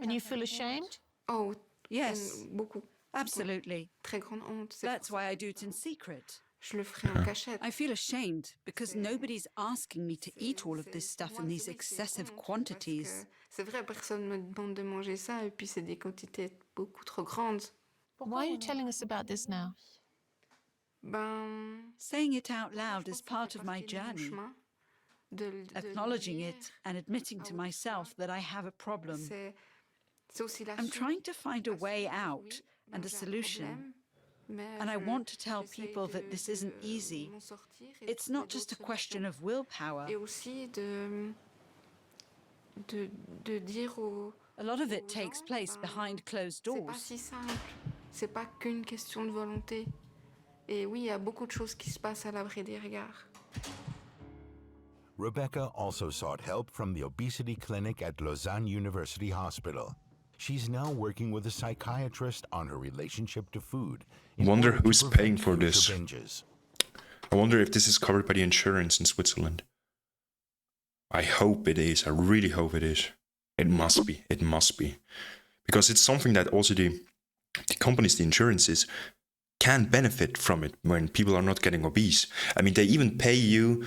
And you feel ashamed? Oh, Yes, beaucoup. absolutely. Très grande honte. C'est That's pour ça why I do it in secret. je le ferai en cachette. I feel ashamed because nobody's asking me to eat all of this stuff in these excessive quantities. C'est vrai, personne me demande de manger ça, et puis c'est des quantités beaucoup trop grandes. Why are you telling us about this now? Ben, Saying it out loud is part of my journey. Acknowledging it and admitting to myself that I have a problem. I'm trying to find a way out and a solution. And I want to tell people that this isn't easy. It's not just a question of willpower. Et aussi de dire aux A lot of it takes place behind closed c'est pas doors. si simple. C'est pas qu'une question de volonté. Et oui, il y a beaucoup de choses qui se passent à l'abri des regards. Rebecca also sought help from the obesity clinic at Lausanne University Hospital. She's now working with a psychiatrist on her relationship to food. in Wonder order to who's prevent paying for future this. binges. I wonder if this is covered by the insurance in Switzerland. I hope it is. I really hope it is. It must be. It must be. Because it's something that also the companies, the insurances, can benefit from it when people are not getting obese. I mean, they even pay you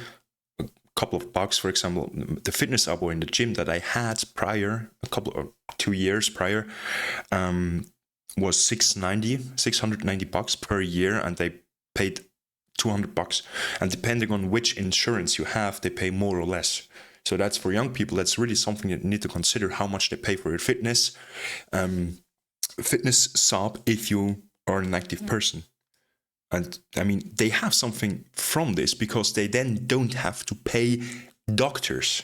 a couple of bucks. For example, the fitness abo in the gym that I had prior, 2 years prior, was $690 per year, and they paid $200. And depending on which insurance you have, they pay more or less. So that's for young people. That's really something that you need to consider, how much they pay for your fitness sub if you are an active person. And I mean, they have something from this because they then don't have to pay doctors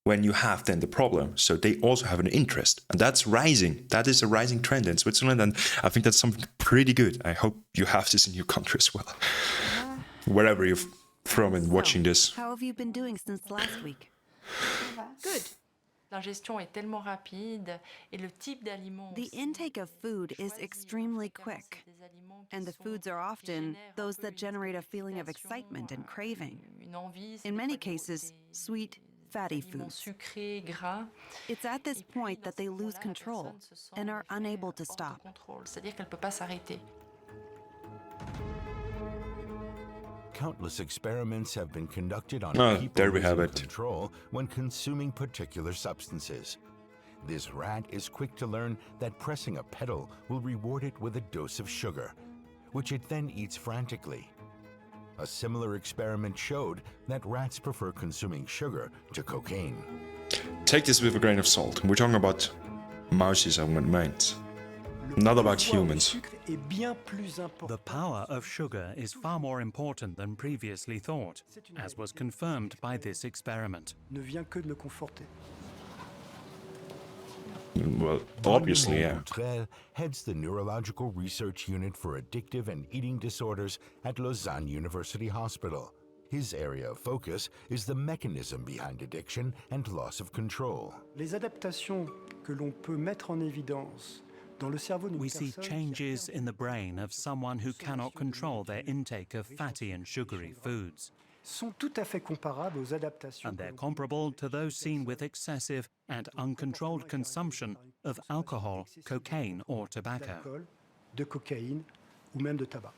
when you have then the problem. So they also have an interest, and that's rising. That is a rising trend in Switzerland, and I think that's something pretty good. I hope you have this in your country as well, wherever you're from and watching this. How have you been doing since last week? Good. L'ingestion est tellement rapide et le type d'aliments. The intake of food is extremely quick, and the foods are often those that generate a feeling of excitement and craving. In many cases, sweet, fatty foods. It's at this point that they lose control and are unable to stop. C'est-à-dire qu'elle ne peut pas s'arrêter. Countless experiments have been conducted on Oh, people there we have losing it. control when consuming particular substances. This rat is quick to learn that pressing a pedal will reward it with a dose of sugar, which it then eats frantically. A similar experiment showed that rats prefer consuming sugar to cocaine. Take this with a grain of salt. We're talking about mouses and mice, not about humans. The power of sugar is far more important than previously thought, as was confirmed by this experiment. Well, obviously, yeah. Boutrel heads the Neurological Research Unit for Addictive and Eating Disorders at Lausanne University Hospital. His area of focus is the mechanism behind addiction and loss of control. Les adaptations que l'on peut mettre en évidence dans le cerveau d'une We see personne changes in the brain of someone who cannot control their intake of fatty and sugary foods, sont tout à fait comparables aux adaptations and they're comparable to those seen with excessive and uncontrolled consumption of alcohol, cocaine, or tobacco. d'alcool, de cocaïne ou même de tabac.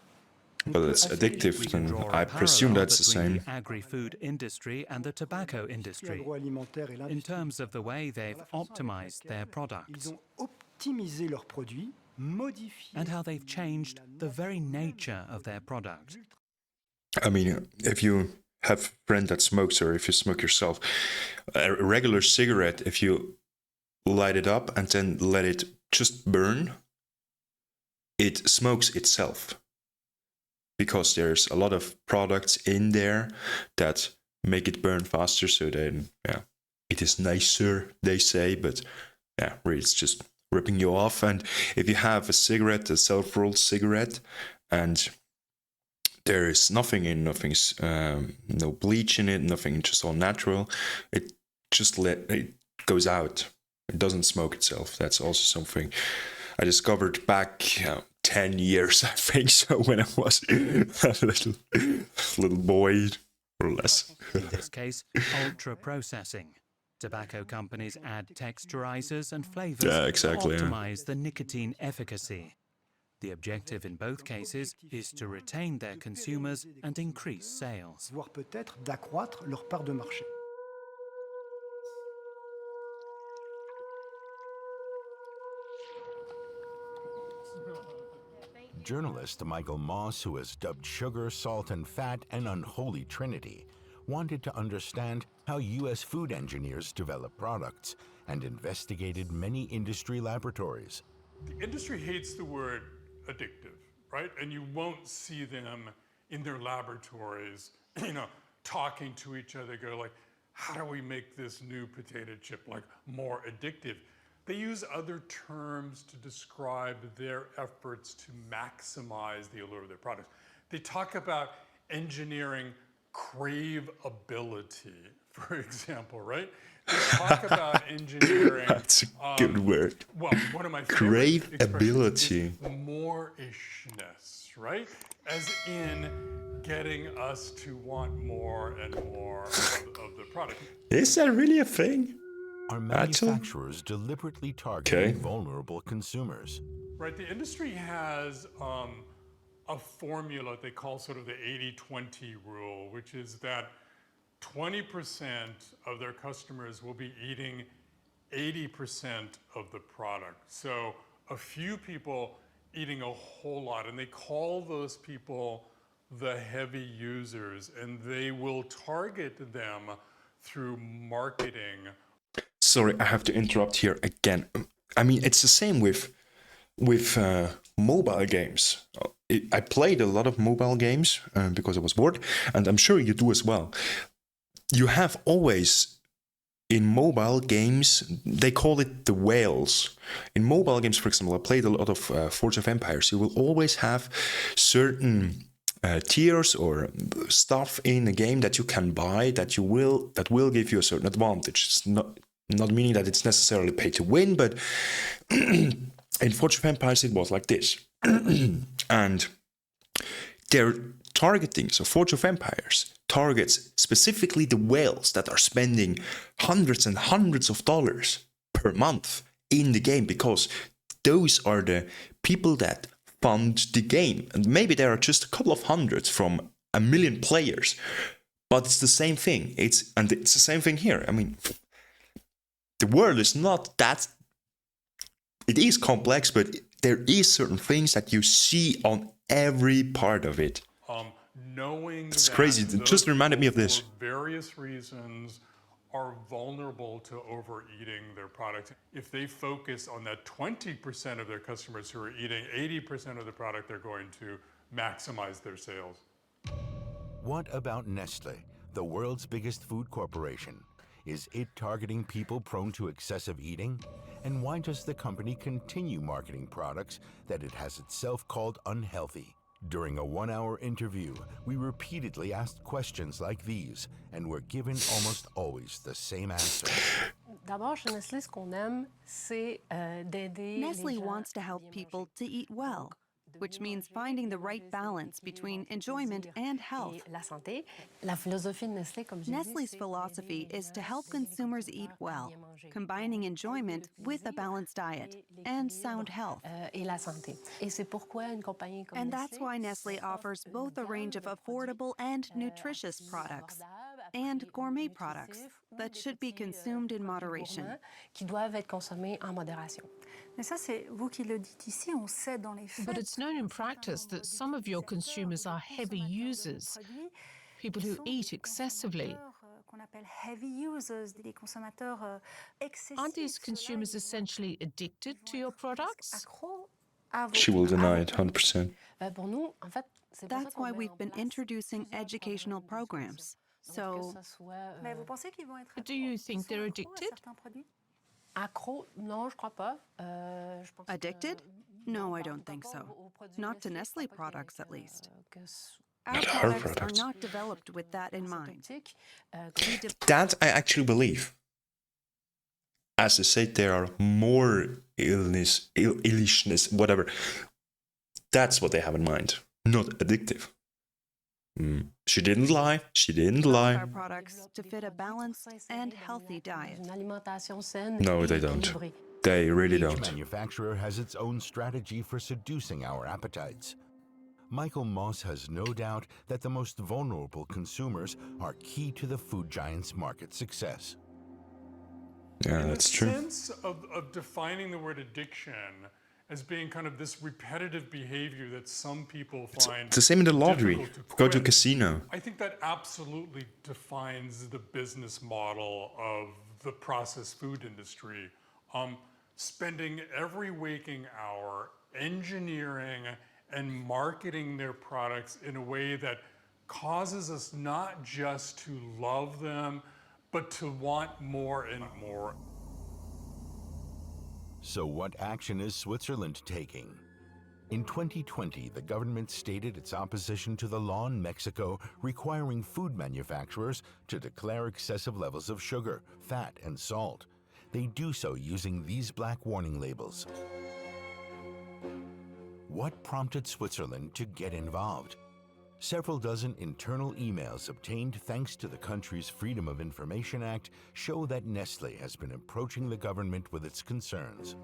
But it's addictive, We can then draw I a presume parallel that's the between same. the agri-food industry and the tobacco industry L'agroalimentaire et in l'industrie, terms of the way they've optimized their ils products ont optimisé leurs produits, modifié and how they've changed the very nature of their product. I mean, if you have a friend that smokes, or if you smoke yourself, a regular cigarette, if you light it up and then let it just burn, it smokes itself. Because there's a lot of products in there that make it burn faster, so then, yeah, it is nicer, they say, but yeah, really, it's just ripping you off. And if you have a cigarette, a self-rolled cigarette, and there is nothing in, nothing's, no bleach in it, nothing, just all natural, it goes out. It doesn't smoke itself. That's also something I discovered back 10 years, I think, so when I was a little boy, or less. In this case, ultra-processing. Tobacco companies add texturizers and flavors Yeah, exactly, to yeah. optimize the nicotine efficacy. The objective in both cases is to retain their consumers and increase sales. voire peut-être d'accroître leur part de marché. Journalist Michael Moss, who has dubbed sugar, salt, and fat an unholy trinity, wanted to understand how U.S. food engineers develop products and investigated many industry laboratories. The industry hates the word addictive, right? And you won't see them in their laboratories, talking to each other, go like, how do we make this new potato chip like more addictive? They use other terms to describe their efforts to maximize the allure of their products. They talk about engineering craveability, for example, right? They talk about engineering. That's a good word. Well, one of my favorite Craveability. expressions is more-ishness, right? As in getting us to want more and more of the product. Is that really a thing? Are Actually? manufacturers deliberately targeting vulnerable consumers? Right, the industry has a formula they call sort of the 80-20 rule, which is that 20% of their customers will be eating 80% of the product. So a few people eating a whole lot, and they call those people the heavy users, and they will target them through marketing. Sorry, I have to interrupt here again. I mean, it's the same with mobile games. I played a lot of mobile games because I was bored, and I'm sure you do as well. You have always, in mobile games, they call it the whales. In mobile games, for example, I played a lot of Forge of Empires. You will always have certain tiers or stuff in the game that you can buy that will give you a certain advantage. It's not meaning that it's necessarily pay to win, but in Forge of Empires it was like this. And they're targeting, so Forge of Empires targets specifically the whales that are spending hundreds and hundreds of dollars per month in the game, because those are the people that fund the game. And maybe there are just a couple of hundreds from a million players, but it's the same thing. It's the same thing here. I mean, the world is not that. It is complex, but there is certain things that you see on every part of it. Knowing it's that crazy. It just reminded me of this. For various reasons are vulnerable to overeating their product. If they focus on that 20% of their customers who are eating 80% of the product, they're going to maximize their sales. What about Nestle, the world's biggest food corporation? Is it targeting people prone to excessive eating? And why does the company continue marketing products that it has itself called unhealthy? During a 1-hour interview, we repeatedly asked questions like these and were given almost always the same answer. D'abord, chez Nestlé, ce qu'on aime, c'est d'aider Nestle wants to help people to eat well, which means finding the right balance between enjoyment and health. la santé. La philosophie de Nestlé, comme Nestle's philosophy is to help consumers eat well, combining enjoyment with a balanced diet and sound health. Et la santé. Et c'est pourquoi une compagnie comme And that's why Nestle offers both a range of affordable and nutritious products and gourmet products that should be consumed in moderation. Qui doivent être consommés en modération. Mais ça, c'est vous qui le dites ici, on sait dans les faits. But it's known in practice that some of your consumers are heavy users, people who eat excessively. Qu'on appelle heavy users, des consommateurs excessifs. Aren't these consumers essentially addicted to your products? She will deny it 100%. Pour nous, en fait, that's why we've been introducing educational programs. So, Mais vous pensez qu'ils vont être do you think they're addicted? Accro? Non, je crois pas. Je pense addicted? No, I don't think so. Not to Nestle products, at least. Our Not her products products. are not developed with that in mind. That I actually believe. As I said, there are more illishness, whatever. That's what they have in mind, not addictive. She didn't lie. She didn't lie. Our products to fit a balanced and healthy diet. No, they don't. They really Each don't. manufacturer has its own strategy for seducing our appetites. Michael Moss has no doubt that the most vulnerable consumers are key to the food giant's market success. Yeah, that's true. In the sense of defining the word addiction as being kind of this repetitive behavior that some people find It's the same in the lottery. difficult to Go to a quit, casino. I think that absolutely defines the business model of the processed food industry. Spending every waking hour engineering and marketing their products in a way that causes us not just to love them, but to want more and more. So what action is Switzerland taking? In 2020, the government stated its opposition to the law in Mexico requiring food manufacturers to declare excessive levels of sugar, fat, and salt. They do so using these black warning labels. What prompted Switzerland to get involved? Several dozen internal emails obtained thanks to the country's Freedom of Information Act show that Nestle has been approaching the government with its concerns.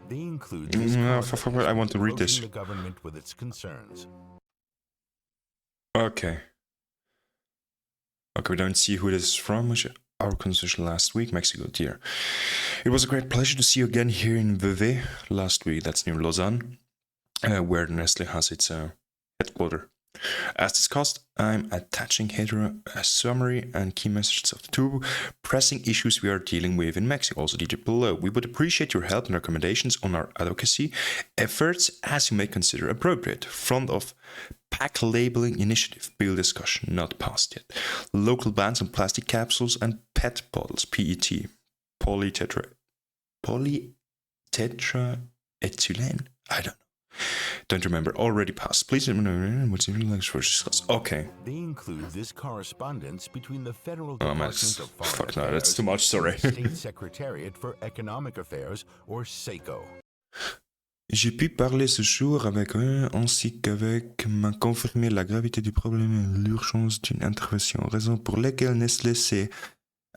They include this I want to read this. approaching the government with its concerns. Okay. Okay, we don't see who this is from. Our conversation last week, Mexico, dear. It was a great pleasure to see you again here in Vevey last week. That's near Lausanne, where Nestle has its headquarters. As discussed, I'm attaching here a summary and key messages of the two pressing issues we are dealing with in Mexico, also detailed below. We would appreciate your help and recommendations on our advocacy efforts as you may consider appropriate. Front of pack labeling initiative, bill discussion, not passed yet. Local bans on plastic capsules and PET bottles, PET, polytetraethylene? I don't know. Don't remember, already passed. Please let me know what's in the next first discuss. Okay. They include this correspondence between the Federal Oh, man, Department of Foreign fuck no, Affairs that's too much, sorry. and the State Secretariat for Economic Affairs, or SECO. J'ai pu parler ce jour avec eux ainsi qu'avec m'a confirmé la gravité du problème et l'urgence d'une intervention, raison pour laquelle Nestlé s'est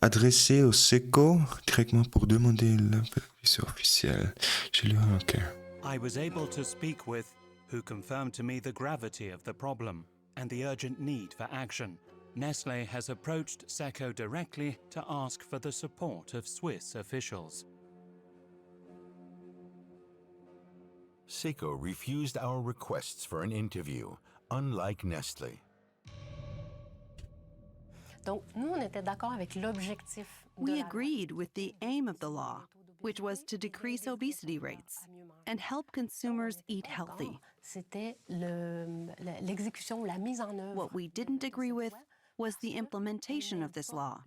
adressé au SECO directement pour demander la permission officielle. J'ai lu, ok. I was able to speak with who confirmed to me the gravity of the problem. and the urgent need for action, Nestlé has approached Seco directly to ask for the support of Swiss officials. Seco refused our requests for an interview, unlike Nestlé. Donc, nous, on était d'accord avec l'objectif. We agreed with the aim of the law, which was to decrease obesity rates and help consumers eat healthy. C'était l'exécution, la mise en œuvre. What we didn't agree with was the implementation of this law,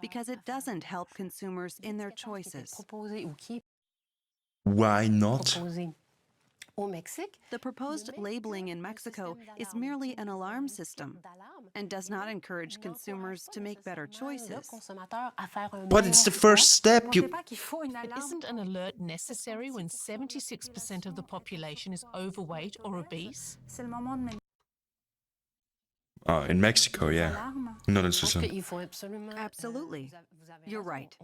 because it doesn't help consumers in their choices. Why not? The proposed labeling in Mexico is merely an alarm system and does not encourage consumers to make better choices. But it's the first step. But isn't an alert necessary when 76% of the population is overweight or obese? In Mexico, yeah. Not in Switzerland. Absolutely. You're right.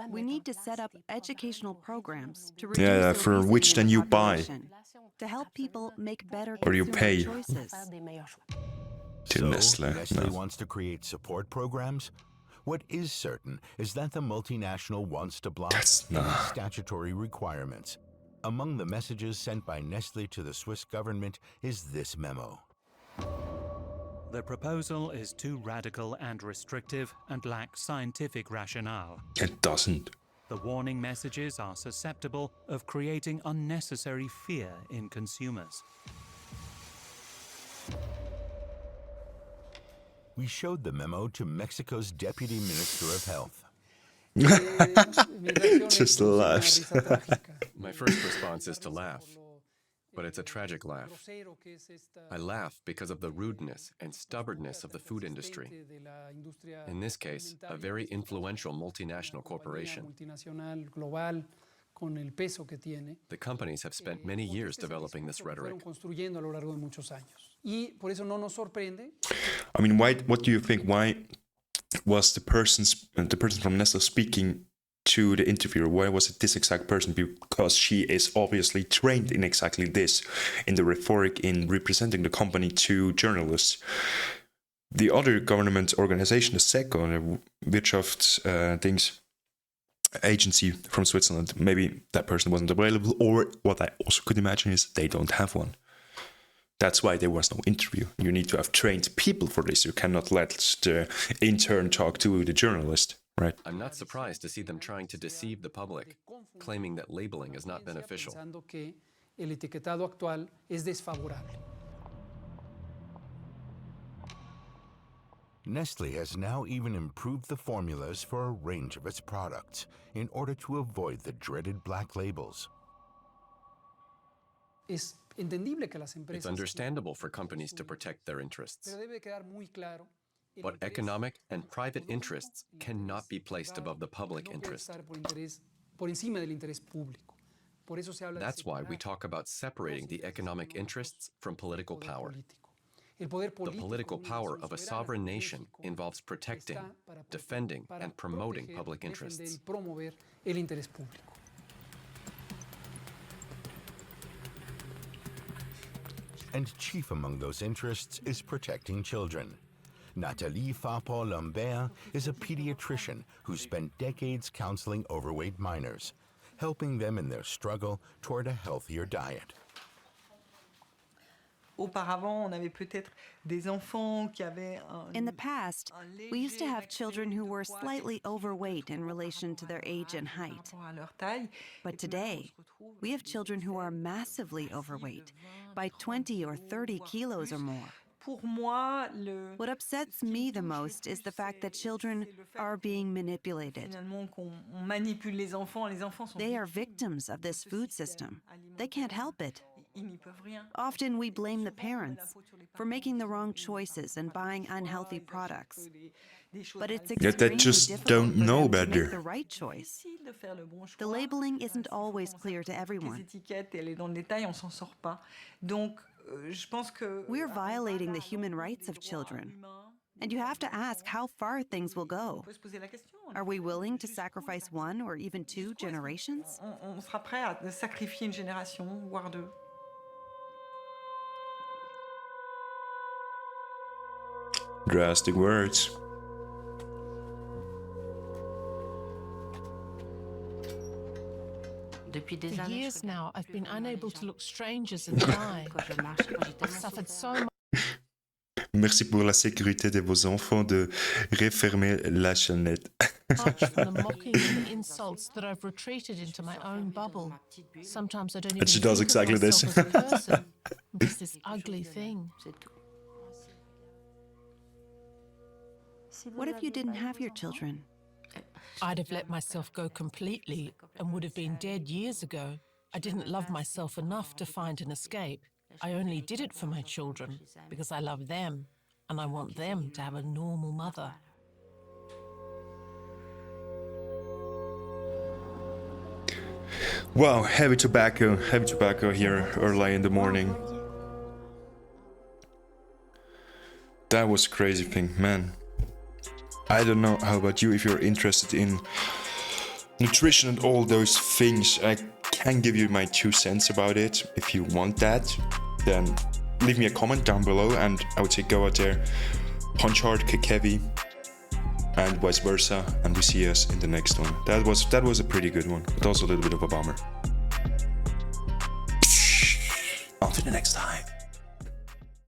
We need to set up educational programs to reduce for which then you buy. To help people make better Or you pay. choices. To Nestlé. Nestlé No. wants to create support programs? What is certain is that the multinational wants to block any statutory requirements. Among the messages sent by Nestlé to the Swiss government is this memo. The proposal is too radical and restrictive and lacks scientific rationale. It doesn't. The warning messages are susceptible of creating unnecessary fear in consumers. We showed the memo to Mexico's Deputy Minister of Health. Just laughs. My first response is to laugh, but it's a tragic laugh. I laugh because of the rudeness and stubbornness of the food industry. In this case, a very influential multinational corporation. The companies have spent many years developing this rhetoric. I mean, what do you think? Why was the person from Nestlé speaking to the interviewer? Why was it this exact person? Because she is obviously trained in exactly this, in the rhetoric, in representing the company to journalists. The other government organization, the SECO, the Wirtschafts agency from Switzerland, maybe that person wasn't available, or what I also could imagine is they don't have one. That's why there was no interview. You need to have trained people for this. You cannot let the intern talk to the journalist. Right. I'm not surprised to see them trying to deceive the public, claiming that labeling is not beneficial. Nestlé has now even improved the formulas for a range of its products in order to avoid the dreaded black labels. Es entendible que las It's empresas understandable for companies to protect their interests. But economic and private interests cannot be placed above the public interest. That's why we talk about separating the economic interests from political power. The political power of a sovereign nation involves protecting, defending, and promoting public interests. And chief among those interests is protecting children. Nathalie Farpor-Lambert is a pediatrician who spent decades counseling overweight minors, helping them in their struggle toward a healthier diet. In the past, we used to have children who were slightly overweight in relation to their age and height. But today, we have children who are massively overweight, by 20 or 30 kilos or more. What upsets me the most is the fact that children are being manipulated. They are victims of this food system. They can't help it. Often we blame the parents for making the wrong choices and buying unhealthy products. But it's extremely difficult don't know for them to better. make the right choice. The labeling isn't always clear to everyone. We're violating the human rights of children. And you have to ask how far things will go. Are we willing to sacrifice one or even two generations? On sera prêt à sacrifier une génération, voire deux. Drastic words. For years now, I've been unable to look strangers in the eye. I've suffered so much. Merci pour la sécurité de vos enfants de refermer la chaînette. From the mocking and the insults that I've retreated into my own bubble. Sometimes I don't even And she does think exactly of this. myself as a person. I'm just this ugly thing. What if you didn't have your children? I'd have let myself go completely and would have been dead years ago. I didn't love myself enough to find an escape. I only did it for my children because I love them and I want them to have a normal mother. Wow, heavy tobacco here early in the morning. That was a crazy thing, man. I don't know how about you if you're interested in nutrition and all those things. I can give you my 2 cents about it. If you want that, then leave me a comment down below and I would say go out there, punch hard, kick heavy, and vice versa, and we see us in the next one. That was a pretty good one, but also a little bit of a bummer. Until the next time.